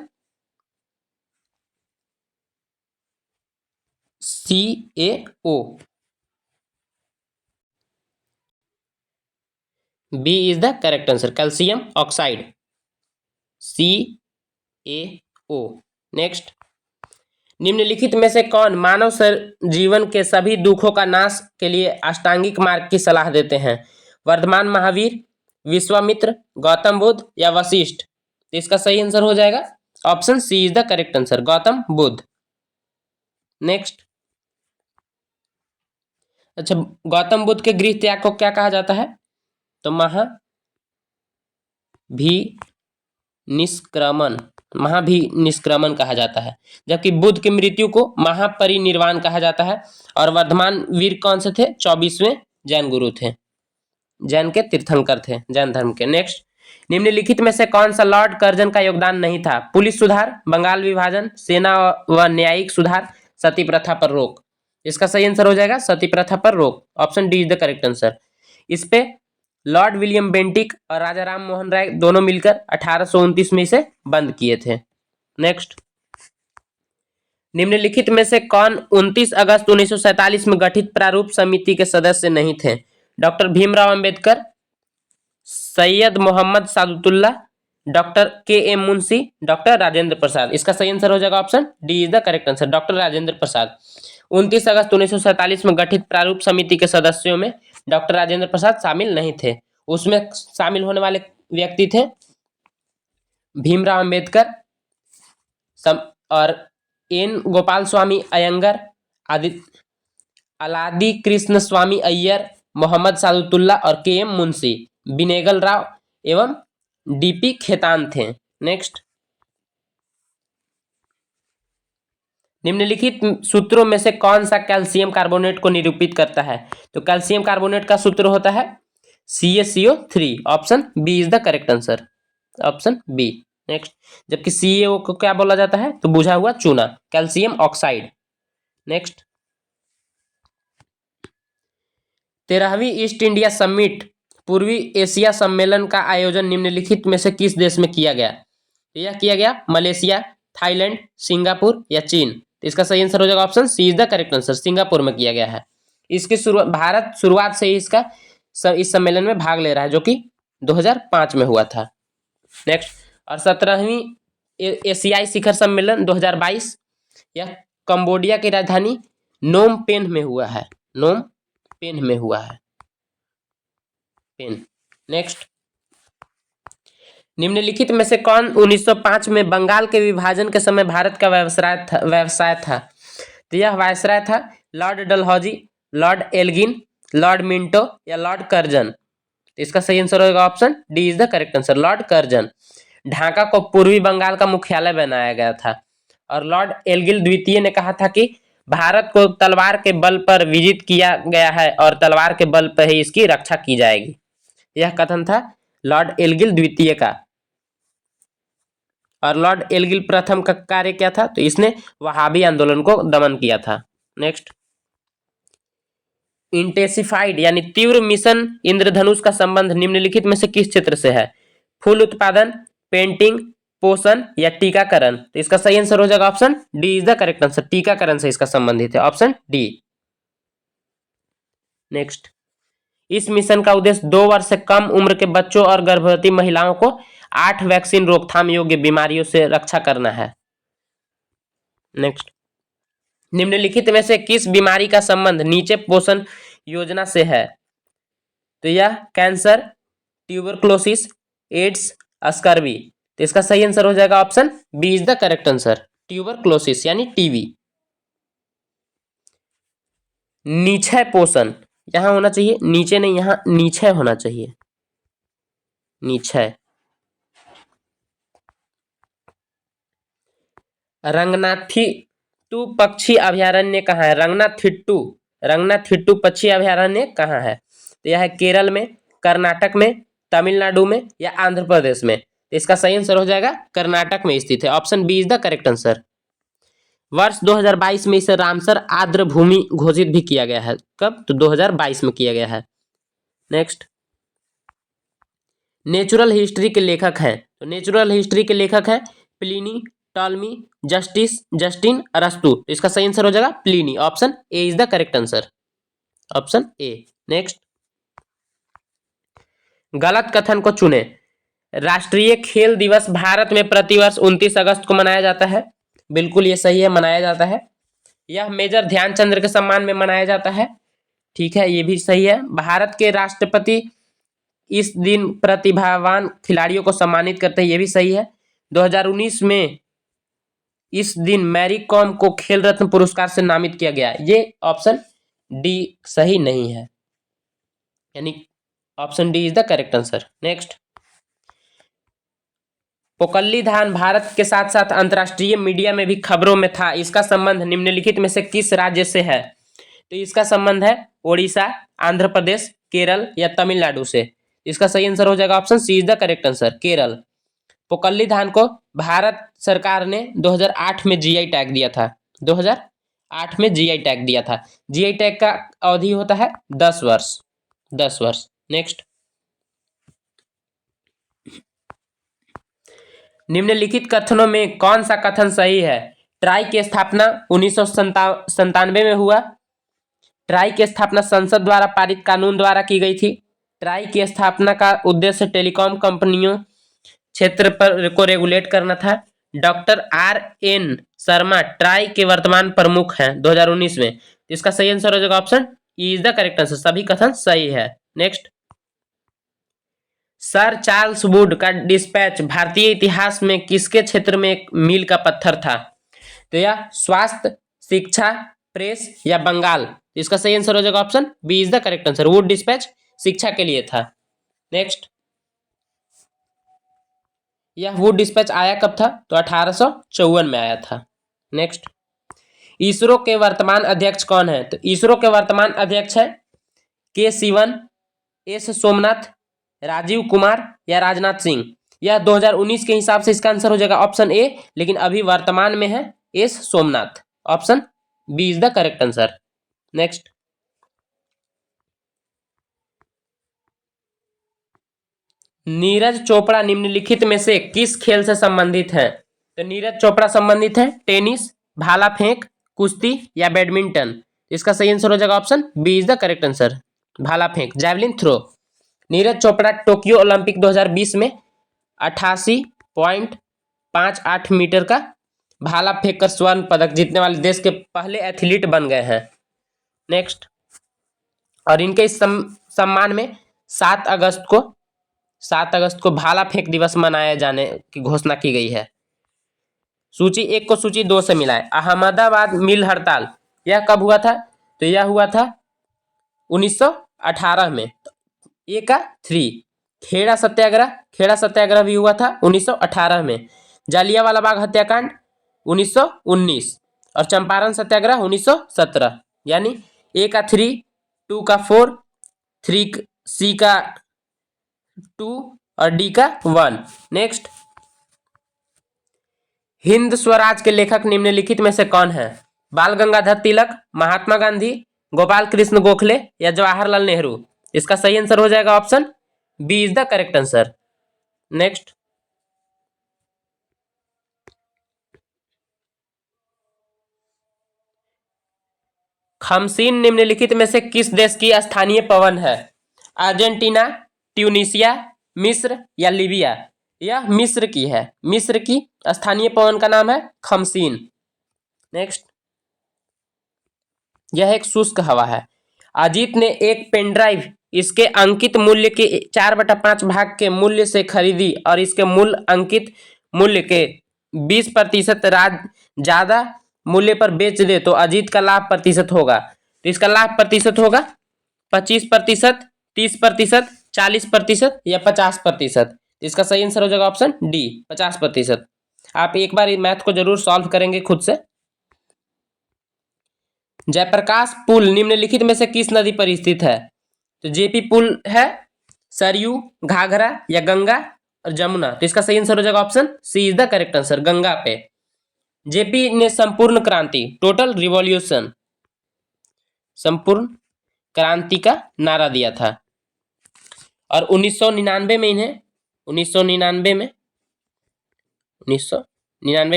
CaO, B is the correct answer, calcium oxide, CaO। Next, निम्नलिखित में से कौन मानव जीवन के सभी दुखों का नाश के लिए अष्टांगिक मार्ग की सलाह देते हैं? वर्धमान महावीर, विश्वामित्र, गौतम बुद्ध या वशिष्ठ? इसका सही आंसर हो जाएगा option C is the correct answer, Gautam Buddha. Next, अच्छा, गौतम बुद्ध के गृह त्याग को क्या कहा जाता है? तो महाभिनिष्क्रमण कहा जाता है, जबकि बुद्ध की मृत्यु को महापरिनिर्वाण कहा जाता है। और वर्धमान वीर कौन से थे? 24वें जैन गुरु थे, जैन के तीर्थंकर थे, जैन धर्म के। नेक्स्ट, निम्नलिखित में से कौन सा लॉर्ड कर्जन का योगदान नहीं था? पुलिस सुधार, बंगाल विभाजन, सेना व न्यायिक सुधार, सती प्रथा पर रोक? इसका सही आंसर हो जाएगा सती प्रथा पर रोक। Option D is the correct answer. इस पे लॉर्ड विलियम बेंटिक और राजा राम मोहन राय दोनों मिलकर 1829 में इसे बंद किए थे। नेक्स्ट, निम्नलिखित में से कौन 29 अगस्त 1947 में गठित प्रारूप समिति के सदस्य नहीं थे? Doctor Bhimrao Ambedkar, Syed Mohammad Saadulla, doctor KM Munshi, doctor Rajendra Prasad? इसका सही आंसर हो जाएगा option D is the correct answer, doctor Rajendra Prasad. 29 अगस्त 1947 में गठित प्रारूप समिति के सदस्यों में डॉक्टर राजेंद्र प्रसाद शामिल नहीं थे। उसमें शामिल होने वाले व्यक्ति थे भीमराव अंबेडकर और N गोपाल स्वामी अयंगर, अलादी कृष्ण स्वामी अय्यर, मोहम्मद सादुल्ला और KM मुंशी, बिनेगल राव एवं DP खेतान थे। नेक्स्ट, निम्नलिखित सूत्रों में से कौन सा कैल्शियम कार्बोनेट को निरूपित करता है? तो कैल्शियम कार्बोनेट का सूत्र होता है CaCO3। Option B is the correct answer, option B. Next, जबकि CaO को क्या बोला जाता है? तो बुझा हुआ चूना, कैल्शियम ऑक्साइड। नेक्स्ट, 13वीं ईस्ट इंडिया समिट पूर्वी एशिया सम्मेलन का आयोजन निम्नलिखित में से किस देश में किया गया? यह किया गया मलेशिया, थाईलैंड, सिंगापुर या चीन। तो इसका सही आंसर हो जाएगा option C is the correct answer, Singapore में किया गया है। इसकी शुरुआत, भारत शुरुआत से ही इस सम्मेलन में भाग ले रहा है, जो कि 2005 में हुआ था। नेक्स्ट, और 17वीं एशियाई शिखर सम्मेलन 2022 यह कंबोडिया की राजधानी नोम पेन में हुआ है, नोम पेन में हुआ है, पेन। नेक्स्ट, निम्नलिखित में से कौन 1905 में बंगाल के विभाजन के समय भारत का व्यवसाय था? तो यह वायसराय था lord Dalhousie, lord Elgin, lord Minto या लॉर्ड कर्जन। तो इसका सही आंसर होगा option D is the correct answer, lord Curzon. Dhaka को पूर्वी बंगाल का मुख्यालय बनाया गया था और लॉर्ड एल्गिन द्वितीय ने कहा था कि भारत को तलवार के बल पर विजित किया गया है और तलवार के बल पर ही इसकी रक्षा की जाएगी। यह कथन था लॉर्ड एल्गिन द्वितीय का। और लॉर्ड एल्गिन प्रथम का कार्य क्या था? तो इसने वहाबी आंदोलन को दमन किया था। नेक्स्ट, इंटेंसिफाइड यानी तीव्र मिशन इंद्रधनुष का संबंध निम्नलिखित में से किस क्षेत्र से है? फूल उत्पादन, पेंटिंग, पोषण या टीकाकरण। तो इसका सही आंसर हो जाएगा option D is the correct answer, टीकाकरण से इसका संबंधित है, ऑप्शन डी। नेक्स्ट, इस मिशन का उद्देश्य 2 वर्ष से कम उम्र के बच्चों और गर्भवती महिलाओं को 8 वैक्सीन रोकथाम योग्य बीमारियों से रक्षा करना है। नेक्स्ट, निम्नलिखित में से किस बीमारी का संबंध नीचे पोषण योजना से है? तो यह कैंसर, ट्यूबरक्लोसिस, एड्स, स्कर्वी। तो इसका सही आंसर हो जाएगा option B is the correct answer, tuberculosis यानी टीबी। निक्षय पोषण यहां होना चाहिए, नीचे नहीं, यहां निक्षय होना चाहिए, निक्षय। रंगनाथिट्टू पक्षी अभयारण्य कहाँ है? रंगनाथिट्टू पक्षी अभयारण्य कहाँ है? तो यह है केरल में, कर्नाटक में, तमिलनाडु में या आंध्र प्रदेश में। तो इसका सही आंसर हो जाएगा कर्नाटक में स्थित है, option B is the correct answer. वर्ष 2022 में इसे रामसर आर्द्र भूमि घोषित भी किया गया है। कब? तो 2022 में किया गया है। नेक्स्ट, नेचुरल हिस्ट्री के लेखक हैं, तो नेचुरल हिस्ट्री के लेखक हैं प्लिनी, टॉलमी, जस्टिन, अरस्तु। तो इसका सही आंसर हो जाएगा Pliny, option A is the correct answer, option A. Next, गलत कथन को चुने। राष्ट्रीय खेल दिवस भारत में प्रतिवर्ष 29 अगस्त को मनाया जाता है। बिल्कुल ये सही है, मनाया जाता है। यह मेजर ध्यानचंद्र के सम्मान में मनाया जाता है, ठीक है, ये भी सही है। भारत के राष्ट्रपति इस दिन प्रतिभावान खिलाड़ियों को सम्मानित करते हैं, ये भी सही है। 2019 में इस दिन मैरी कॉम को खेल रत्न पुरस्कार से नामित किया गया, ये ऑप्शन डी सही नहीं है, यानी option D is the correct answer. Next, Pokkali धान भारत के साथ साथ अंतर्राष्ट्रीय मीडिया में भी खबरों में था, इसका संबंध निम्नलिखित में से किस राज्य से है? तो इसका संबंध है ओडिशा, आंध्र प्रदेश, केरल या तमिलनाडु से। इसका सही आंसर हो जाएगा option C is the correct answer, Kerala. Pokkali धान को भारत सरकार ने 2008 में जीआई टैग दिया था, 2008 में जीआई टैग दिया था। जीआई टैग का अवधि होता है 10 वर्ष, 10 वर्ष। नेक्स्ट, निम्नलिखित कथनों में कौन सा कथन सही है? ट्राई की स्थापना 1997 में हुआ। ट्राई की स्थापना संसद द्वारा पारित कानून द्वारा की गई थी। ट्राई की स्थापना का उद्देश्य टेलीकॉम कंपनियों क्षेत्र पर को रेगुलेट करना था। डॉक्टर RN शर्मा ट्राई के वर्तमान प्रमुख हैं 2019 में। इसका सही आंसर हो जाएगा option E is the correct answer, सभी कथन सही है। नेक्स्ट, सर चार्ल्स वुड का डिस्पैच भारतीय इतिहास में किसके क्षेत्र में एक मील का पत्थर था? तो यह स्वास्थ्य, शिक्षा, प्रेस या बंगाल। इसका सही आंसर हो जाएगा option B is the correct answer, Wood despatch शिक्षा के लिए था। नेक्स्ट, यह वुड डिस्पैच आया कब था? तो 1854 में आया था। नेक्स्ट, इसरो के वर्तमान अध्यक्ष कौन है? तो इसरो के वर्तमान अध्यक्ष है के सिवन, एस सोमनाथ, राजीव कुमार या राजनाथ सिंह। यह 2019 के हिसाब से इसका आंसर हो जाएगा ऑप्शन ए, लेकिन अभी वर्तमान में है S Somnath. Option B is the correct answer. Next, Neeraj Chopra निम्नलिखित में से किस खेल से संबंधित है? तो नीरज चोपड़ा संबंधित है टेनिस, भाला फेंक, कुश्ती या बैडमिंटन। इसका सही आंसर हो जाएगा option B is the correct answer, भाला फेंक, javelin throw. Neeraj Chopra Tokyo Olympic 2020 में 88.58 मीटर का भाला फेंक कर स्वर्ण पदक जीतने वाले देश के पहले एथलीट बन गए हैं। नेक्स्ट, और इनके इस सम्मान में 7 अगस्त को भाला फेंक दिवस मनाए जाने की घोषणा की गई है। सूची 1 को सूची 2 से मिलाएं। अहमदाबाद मिल हड़ताल यह कब हुआ था? तो यह हुआ था 1918 में। ए का 3। खेड़ा सत्याग्रह भी हुआ था 1918 में। जालियांवाला बाग हत्याकांड 1919 और चंपारण सत्याग्रह 1917। यानी ए का 3, 2 का 4, 3 सी का 2 और डी का 1। नेक्स्ट, हिंद स्वराज के लेखक निम्नलिखित में से कौन है? बाल गंगाधर तिलक, महात्मा गांधी, गोपाल कृष्ण गोखले या जवाहरलाल नेहरू। इसका सही आंसर हो जाएगा option B is the correct answer. Next, खमसीन निम्नलिखित में से किस देश की स्थानीय पवन है? अर्जेंटीना, ट्यूनीशिया, मिस्र या लीबिया। यह मिस्र की है। मिस्र की स्थानीय पवन का नाम है खमसीन। नेक्स्ट, यह एक शुष्क हवा है। अजीत ने एक पेन ड्राइव इसके अंकित मूल्य के 4/5 भाग के मूल्य से खरीदी और इसके मूल अंकित मूल्य के 20% ज्यादा मूल्य पर बेच दे तो अजीत का लाभ प्रतिशत होगा। तो इसका लाभ प्रतिशत होगा 25%, 30%, 40% या 50%। इसका सही आंसर हो जाएगा ऑप्शन डी 50%। आप एक बार मैथ को जरूर सॉल्व करेंगे खुद से। जयप्रकाश पुल निम्नलिखित में से किस नदी पर स्थित है? तो जेपी पुल है, सरयू, घाघरा या गंगा और जमुना। तो इसका सही आंसर हो जाएगा option C is the correct answer, Ganga पे। जेपी ने संपूर्ण क्रांति, टोटल रिवॉल्यूशन, संपूर्ण क्रांति का नारा दिया था और 1999 में इन्हें 1999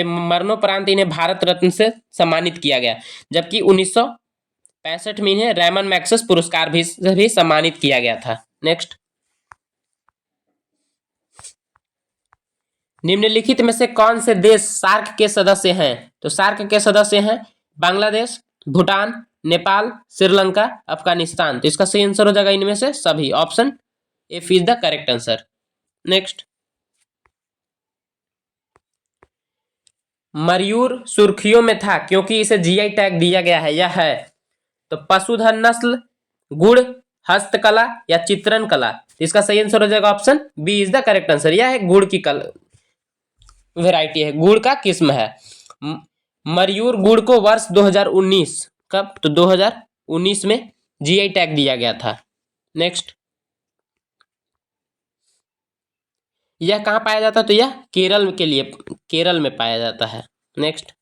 मरणोपरांत इन्हें भारत रत्न से सम्मानित किया गया, जबकि 1965 में इन्हें रैमन मैग्सेस पुरस्कार भी सम्मानित किया गया था। नेक्स्ट, निम्नलिखित में से कौन से देश सार्क के सदस्य हैं? तो सार्क के सदस्य हैं बांग्लादेश, भूटान, नेपाल, श्रीलंका, अफगानिस्तान। तो इसका सही आंसर हो जाएगा इनमें से सभी, option F is the correct answer. Next, Mayur सुर्खियों में था क्योंकि इसे जीआई टैग दिया गया है, यह है तो पशुधन नस्ल, गुड़, हस्तकला या चित्रण कला। इसका सही आंसर हो जाएगा option B is the correct answer. यह है गुड़ की वेराइटी है, गुड़ का किस्म है। मयूर गुड़ को वर्ष 2019 कब? तो 2019 में जीआई टैग दिया गया था। नेक्स्ट, यह कहाँ पाया जाता है? तो यह केरल में पाया जाता है। नेक्स्ट,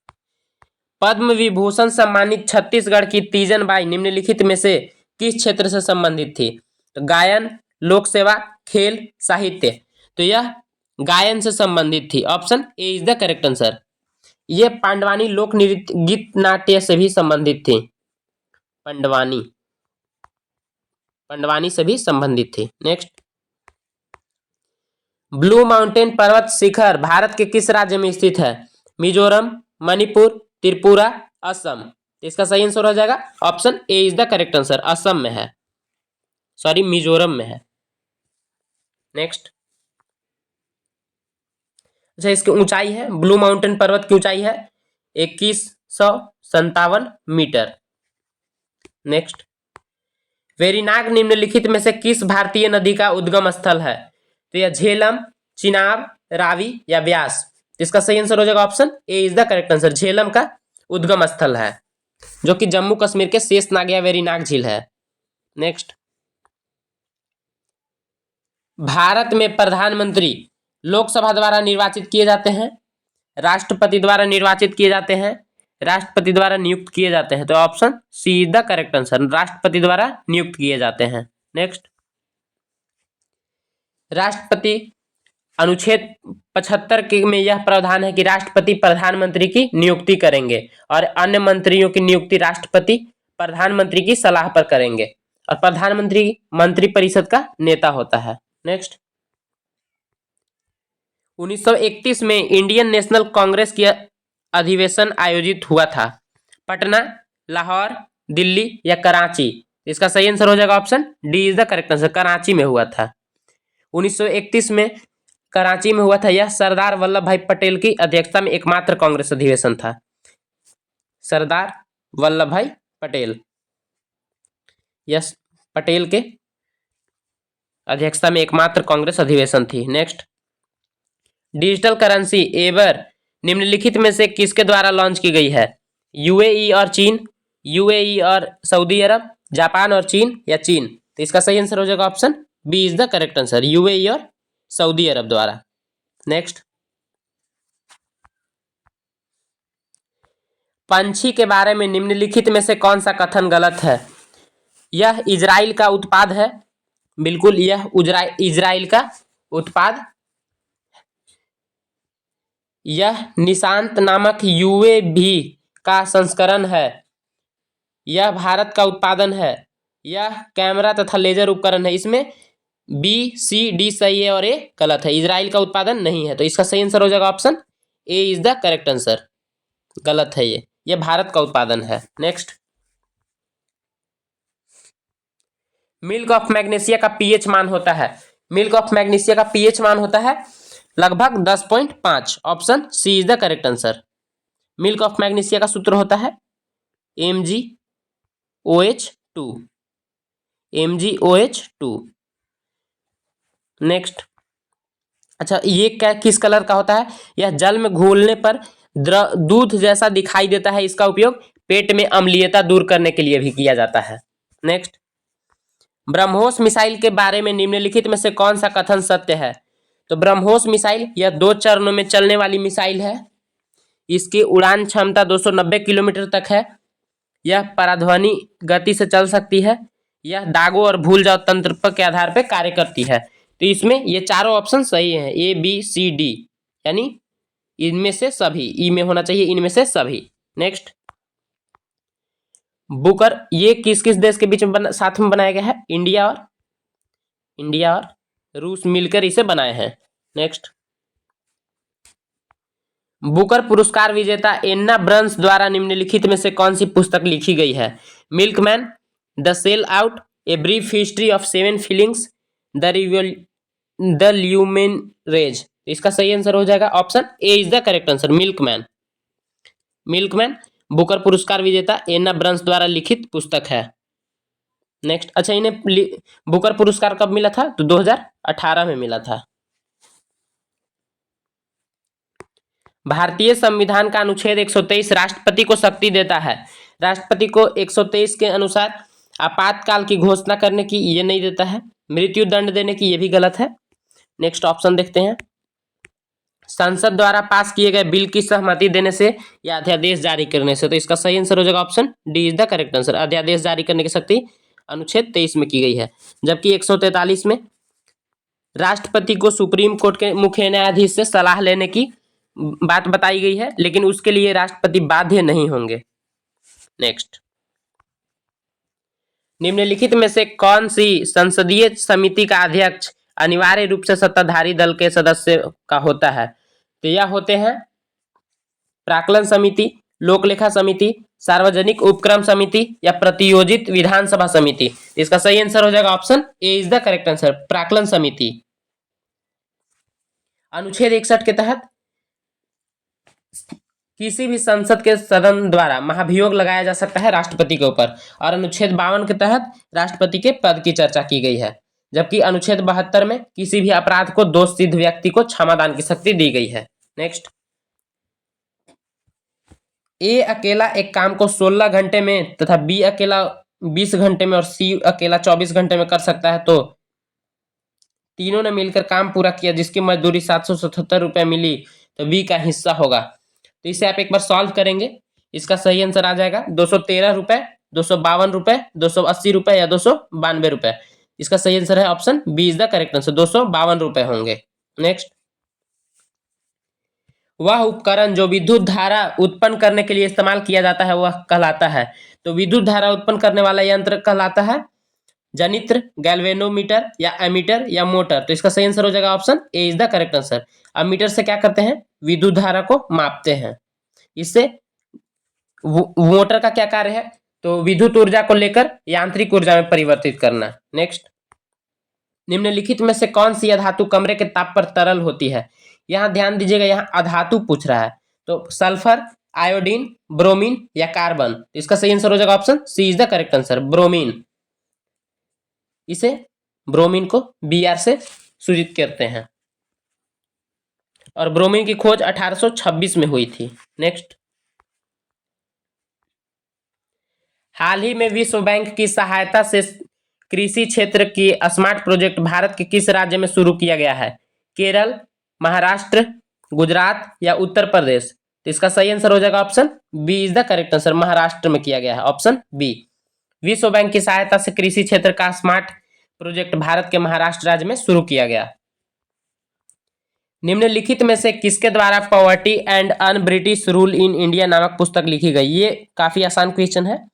पद्म विभूषण सम्मानित छत्तीसगढ़ की तीजन बाई निम्नलिखित में से किस क्षेत्र से संबंधित थी? तो गायन, लोक सेवा, खेल, साहित्य। तो यह गायन से संबंधित थी, option A is the correct answer. यह पांडवानी लोक नृत्य गीत नाट्य से भी संबंधित थी। पांडवानी से भी संबंधित थी। नेक्स्ट, ब्लू माउंटेन पर्वत शिखर भारत के किस राज्य में स्थित है? मिजोरम, मणिपुर, त्रिपुरा, असम। इसका सही आंसर हो जाएगा option A is the correct answer, Assam में है, सॉरी मिजोरम में है। नेक्स्ट, अच्छा इसकी ऊंचाई है, ब्लू माउंटेन पर्वत की ऊंचाई है 2157 मीटर। नेक्स्ट, वेरिनाग निम्नलिखित में से किस भारतीय नदी का उद्गम स्थल है? तो यह झेलम, चिनाब, रावी या व्यास। इसका सही आंसर हो जाएगा option A is the correct answer, Jhelum का उद्गम स्थल है। जो कि जम्मू कश्मीर के शेषनाग या वेरीनाग झील है। नेक्स्ट, भारत में प्रधानमंत्री लोकसभा द्वारा निर्वाचित किए जाते हैं, राष्ट्रपति द्वारा निर्वाचित किए जाते हैं, राष्ट्रपति द्वारा नियुक्त किए जाते हैं। तो option C is the correct answer, राष्ट्रपति द्वारा नियुक्त किए जाते हैं। नेक्स्ट, राष्ट्रपति अनुच्छेद 75 में यह प्रावधान है कि राष्ट्रपति प्रधानमंत्री की नियुक्ति करेंगे और अन्य मंत्रियों की नियुक्ति राष्ट्रपति प्रधानमंत्री की सलाह पर करेंगे और प्रधानमंत्री मंत्रिपरिषद का नेता होता है। नेक्स्ट, 1931 में इंडियन नेशनल कांग्रेस की अधिवेशन आयोजित हुआ था। पटना, लाहौर, दिल्ली या कराची? इसका सही आंसर हो जाएगा option D is the correct answer, Karachi में हुआ था। 1931 में कराची में हुआ था। यह सरदार वल्लभ भाई पटेल की अध्यक्षता में एकमात्र कांग्रेस अधिवेशन था। सरदार वल्लभ भाई पटेल, यस, पटेल के अध्यक्षता में एकमात्र कांग्रेस अधिवेशन थी। नेक्स्ट, डिजिटल करेंसी एवर निम्नलिखित में से किसके द्वारा लॉन्च की गई है? यूएई और चीन, यूएई और सऊदी अरब, जापान और चीन या चीन? तो इसका सही आंसर हो जाएगा option B is the correct answer, UAE और सऊदी अरब द्वारा। नेक्स्ट, पंछी के बारे में निम्नलिखित में से कौन सा कथन गलत है? यह इजराइल का उत्पाद है। बिल्कुल, यह इजराइल का उत्पाद। यह निशांत नामक यूएवी का संस्करण है। यह भारत का उत्पादन है। यह कैमरा तथा लेजर उपकरण है। इसमें बी, सी, डी सही है और ए गलत है। इजराइल का उत्पादन नहीं है। तो इसका सही आंसर हो जाएगा option A is the correct answer, गलत है ये भारत का उत्पादन है। नेक्स्ट, मिल्क ऑफ मैग्नीशिया का पीएच मान होता है। मिल्क ऑफ मैग्नीशिया का पीएच मान होता है लगभग 10.5। Option C is the correct answer. Milk of magnesia का सूत्र होता है MgOH2, MgOH2। नेक्स्ट, अच्छा, ये क्या किस कलर का होता है? यह जल में घोलने पर दूध जैसा दिखाई देता है। इसका उपयोग पेट में अम्लीयता दूर करने के लिए भी किया जाता है। नेक्स्ट, ब्रह्मोस मिसाइल के बारे में निम्नलिखित में से कौन सा कथन सत्य है? तो ब्रह्मोस मिसाइल यह 2 चरणों में चलने वाली मिसाइल है। इसकी उड़ान क्षमता 290 किलोमीटर तक है। यह पराध्वनि गति से चल सकती है। यह दागों और भूल जाओ तंत्र के आधार पर कार्य करती है। तो इसमें ये चारों ऑप्शन सही हैं, ए, बी, सी, डी, यानी इनमें से सभी। ई में होना चाहिए इनमें से सभी। नेक्स्ट, बुकर ये किस किस देश के बीच में साथ में बनाया गया है? इंडिया और रूस मिलकर इसे बनाए हैं। नेक्स्ट, बुकर पुरस्कार विजेता एन्ना ब्रन्स द्वारा निम्नलिखित में से कौन सी पुस्तक लिखी गई है? Milkman, the sellout, a brief history of 7 feelings, the luminaries? इसका सही आंसर हो जाएगा option A is the correct answer, Milkman. Milkman Booker पुरस्कार विजेता एन्ना ब्रन्स द्वारा लिखित पुस्तक है। नेक्स्ट, अच्छा, इन्हें बुकर पुरस्कार कब मिला था? तो 2018 में मिला था। भारतीय संविधान का अनुच्छेद 123 राष्ट्रपति को शक्ति देता है। राष्ट्रपति को 123 के अनुसार आपातकाल की घोषणा करने की ये नहीं देता है, मृत्यु दंड देने की ये भी गलत है। नेक्स्ट ऑप्शन देखते हैं, संसद द्वारा पास किए गए बिल की सहमति देने से या अध्यादेश जारी करने से? तो इसका सही आंसर हो जाएगा option D is the correct answer, अध्यादेश जारी करने की शक्ति अनुच्छेद 23 में की गई है। जबकि 143 में राष्ट्रपति को सुप्रीम कोर्ट के मुख्य न्यायाधीश से सलाह लेने की बात बताई गई है, लेकिन उसके लिए राष्ट्रपति बाध्य नहीं होंगे। नेक्स्ट, निम्नलिखित में से कौन सी संसदीय समिति का अध्यक्ष अनिवार्य रूप से सत्ताधारी दल के सदस्य का होता है? तो यह होते हैं प्राक्कलन समिति, लोकलेखा समिति, सार्वजनिक उपक्रम समिति या प्रतियोजित विधानसभा समिति? इसका सही आंसर हो जाएगा option A is the correct answer, प्राक्कलन समिति। अनुच्छेद 61 के तहत किसी भी संसद के सदन द्वारा महाभियोग लगाया जा सकता है राष्ट्रपति के ऊपर, और अनुच्छेद 52 के तहत राष्ट्रपति के पद की चर्चा की गई है। जबकि अनुच्छेद 72 में किसी भी अपराध को दोष सिद्ध व्यक्ति को क्षमादान की शक्ति दी गई है। नेक्स्ट, ए अकेला एक काम को 16 घंटे में तथा बी अकेला 20 घंटे में और सी अकेला 24 घंटे में कर सकता है, तो तीनों ने मिलकर काम पूरा किया जिसकी मजदूरी 777 रुपये मिली, तो बी का हिस्सा होगा। तो इसे आप एक बार सॉल्व करेंगे, इसका सही आंसर आ जाएगा 213 रुपये, 252 रुपये, 280 रुपये या 292 रुपये। इसका सही आंसर है option B is the correct answer, 252 रुपये होंगे। नेक्स्ट, वह उपकरण जो विद्युत धारा उत्पन्न करने के लिए इस्तेमाल किया जाता है वह कहलाता है। तो विद्युत धारा उत्पन्न करने वाला यंत्र कहलाता है जनित्र, गैल्वेनोमीटर या एमीटर या मोटर। तो इसका सही आंसर हो जाएगा option A is the correct answer. Ammeter से क्या करते हैं, विद्युत धारा को मापते हैं। इससे मोटर का क्या कार्य है, तो विद्युत ऊर्जा को लेकर यांत्रिक ऊर्जा में परिवर्तित करना। नेक्स्ट, निम्नलिखित में से कौन सी अधातु कमरे के ताप पर तरल होती है। यहाँ ध्यान दीजिएगा, यहाँ अधातु पूछ रहा है, तो सल्फर, आयोडीन, ब्रोमीन या कार्बन। तो इसका सही आंसर हो जाएगा option C is the correct answer, bromine. इसे ब्रोमीन को Br से सूचित करते हैं और ब्रोमीन की खोज 1826 में हुई थी। नेक्स्ट, हाल ही में विश्व बैंक की सहायता से कृषि क्षेत्र की स्मार्ट प्रोजेक्ट भारत के किस राज्य में शुरू किया गया है। केरल, महाराष्ट्र, गुजरात या उत्तर प्रदेश। तो इसका सही आंसर हो जाएगा option B is the correct answer, Maharashtra में किया गया है, ऑप्शन बी। विश्व बैंक की सहायता से कृषि क्षेत्र का स्मार्ट प्रोजेक्ट भारत के महाराष्ट्र राज्य में शुरू किया गया। निम्नलिखित में से किसके द्वारा poverty and un British rule in India नामक पुस्तक लिखी गई। ये काफी आसान क्वेश्चन है,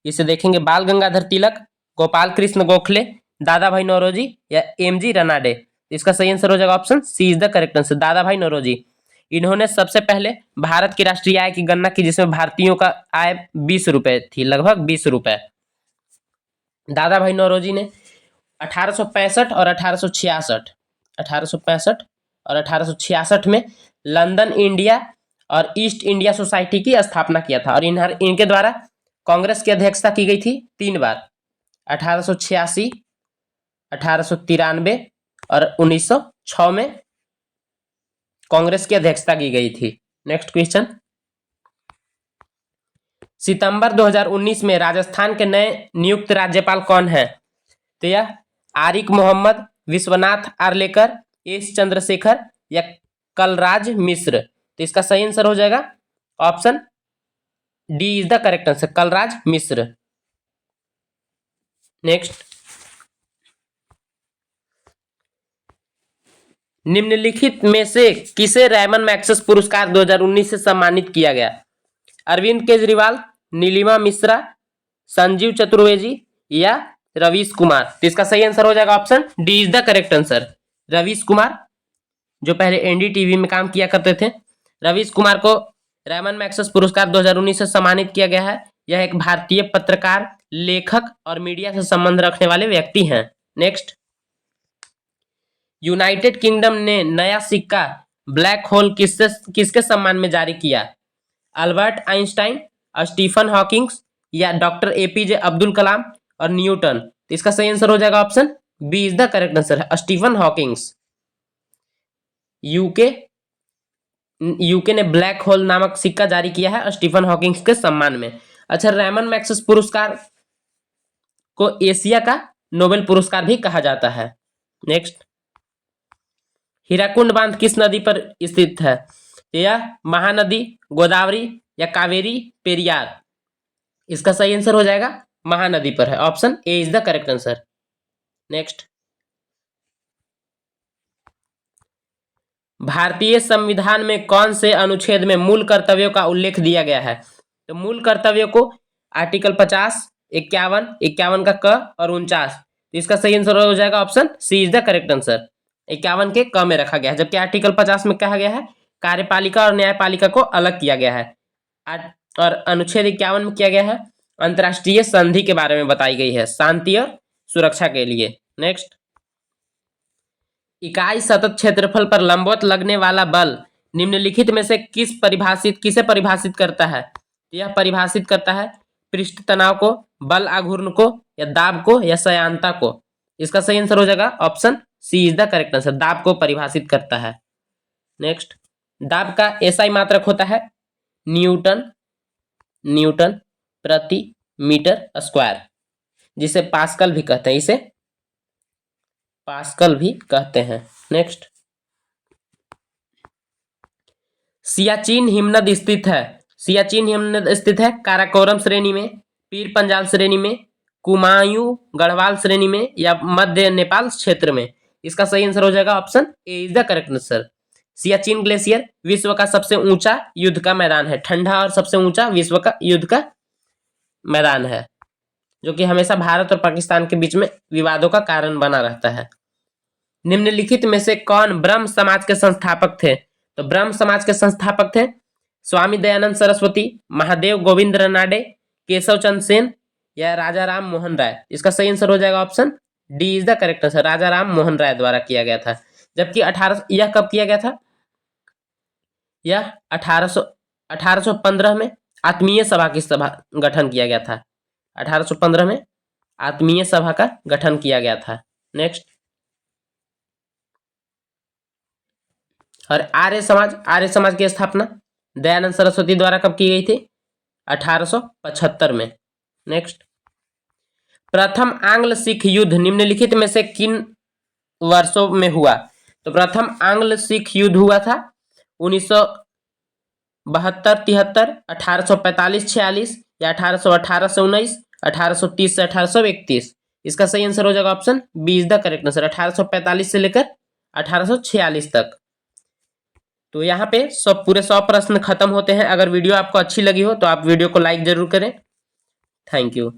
इसे देखेंगे। बाल गंगाधर तिलक, गोपाल कृष्ण गोखले, दादा भाई नौरोजी या एमजी रनाडे। इसका सही आंसर हो जाएगा option C is the correct answer, Dadabhai Naoroji. इन्होंने सबसे पहले भारत की राष्ट्रीय आय की गणना की जिसमें भारतीयों का आय 20 रुपए थी, लगभग 20 रुपए। दादा भाई नौरोजी ने 1865 और 1866 में लंदन इंडिया और ईस्ट इंडिया सोसाइटी की स्थापना किया था और इनके द्वारा कांग्रेस की अध्यक्षता की गई थी 3 बार, 1886, 1893 और 1906 में कांग्रेस की अध्यक्षता की गई थी। नेक्स्ट क्वेश्चन, सितंबर 2019 में राजस्थान के नए नियुक्त राज्यपाल कौन है। तो यह आरिक मोहम्मद, विश्वनाथ आर्लेकर, एस चंद्रशेखर या कलराज मिश्र। तो इसका सही आंसर हो जाएगा option D is the correct answer, Kalraj Mishra. Next, निम्नलिखित में से किसे रैमन मैग्सेसे पुरस्कार 2019 से सम्मानित किया गया। अरविंद केजरीवाल, नीलिमा मिश्रा, संजीव चतुर्वेदी या रवीश कुमार। तो इसका सही आंसर हो जाएगा option D is the correct answer, Ravish Kumar, जो पहले एनडीटीवी में काम किया करते थे। रवीश कुमार को रैमन मैग्सेसे पुरस्कार 2019 से सम्मानित किया गया है। यह एक भारतीय पत्रकार, लेखक और मीडिया से संबंध रखने वाले व्यक्ति हैं। नेक्स्ट, यूनाइटेड किंगडम ने नया सिक्का ब्लैक होल किसके सम्मान में जारी किया। अल्बर्ट आइंस्टाइन, स्टीफन हॉकिंग्स या डॉक्टर एपीजे अब्दुल कलाम और न्यूटन। तो इसका सही आंसर हो जाएगा option B is the correct answer है, स्टीफन हॉकिंग्स। यूके ने ब्लैक होल नामक सिक्का जारी किया है स्टीफन हॉकिंग्स के सम्मान में। अच्छा, रैमन मैग्सेसे पुरस्कार को एशिया का नोबेल पुरस्कार भी कहा जाता है। नेक्स्ट, हीराकुंड बांध किस नदी पर स्थित है। यह महानदी, गोदावरी या कावेरी, पेरियार। इसका सही आंसर हो जाएगा महानदी पर है, option A is the correct answer. Next, भारतीय संविधान में कौन से अनुच्छेद में मूल कर्तव्यों का उल्लेख दिया गया है। तो मूल कर्तव्यों को आर्टिकल 50, 51, 51 का क और 49। तो इसका सही आंसर हो जाएगा option C is the correct answer, 51 के क में रखा गया है, जबकि आर्टिकल 50 में कहा गया है कार्यपालिका और न्यायपालिका को अलग किया गया है और अनुच्छेद 51 में किया गया है अंतर्राष्ट्रीय संधि के बारे में बताई गई है, शांति और सुरक्षा के लिए। नेक्स्ट, इकाई सतत क्षेत्रफल पर लंबवत लगने वाला बल निम्नलिखित में से किसे परिभाषित करता है। यह परिभाषित करता है पृष्ठ तनाव को, बल आघूर्ण को या दाब को या सयांता को। इसका सही आंसर हो जाएगा option C is the correct answer, दाब को परिभाषित करता है। नेक्स्ट, दाब का एसआई मात्रक होता है न्यूटन, न्यूटन प्रति मीटर स्क्वायर, जिसे पास्कल भी कहते हैं, इसे पास्कल भी कहते हैं। नेक्स्ट, सियाचिन हिमनद स्थित है, सियाचिन हिमनद स्थित है काराकोरम श्रेणी में, पीर पंजाल श्रेणी में, कुमायूं गढ़वाल श्रेणी में, या मध्य नेपाल क्षेत्र में। इसका सही आंसर हो जाएगा option A is the correct answer. Siachen glacier विश्व का सबसे ऊंचा युद्ध का मैदान है, ठंडा और सबसे ऊंचा विश्व का युद्ध का मैदान है, जो कि हमेशा भारत और पाकिस्तान के बीच में विवादों का कारण बना रहता है। निम्नलिखित में से कौन ब्रह्म समाज के संस्थापक थे? तो ब्रह्म समाज के संस्थापक थे स्वामी दयानंद सरस्वती, महादेव गोविंद रनाडे, केशव चंद्र सेन, या राजा राम मोहन राय। इसका सही आंसर हो जाएगा option D is the correct answer, Raja Ram Mohan Roy द्वारा किया गया था। जबकि यह कब किया गया था? यह 1815 में आत्मीय सभा की गठन किया गया था। 1815 में आत्मीय सभा का गठन किया गया था। नेक्स्ट, और आर्य समाज की स्थापना दयानंद सरस्वती द्वारा कब की गई थी? 1875 में। नेक्स्ट, प्रथम आंग्ल सिख युद्ध निम्नलिखित में से किन वर्षों में हुआ? तो प्रथम आंग्ल सिख युद्ध हुआ था 1972-73, 1845-46, या 1818-19, 1830 से 1831। इसका सही आंसर हो जाएगा option B is the correct answer, 1845 से लेकर 1846 तक। तो यहाँ पे पूरे 100 प्रश्न खत्म होते हैं। अगर वीडियो आपको अच्छी लगी हो तो आप वीडियो को लाइक जरूर करें। Thank you.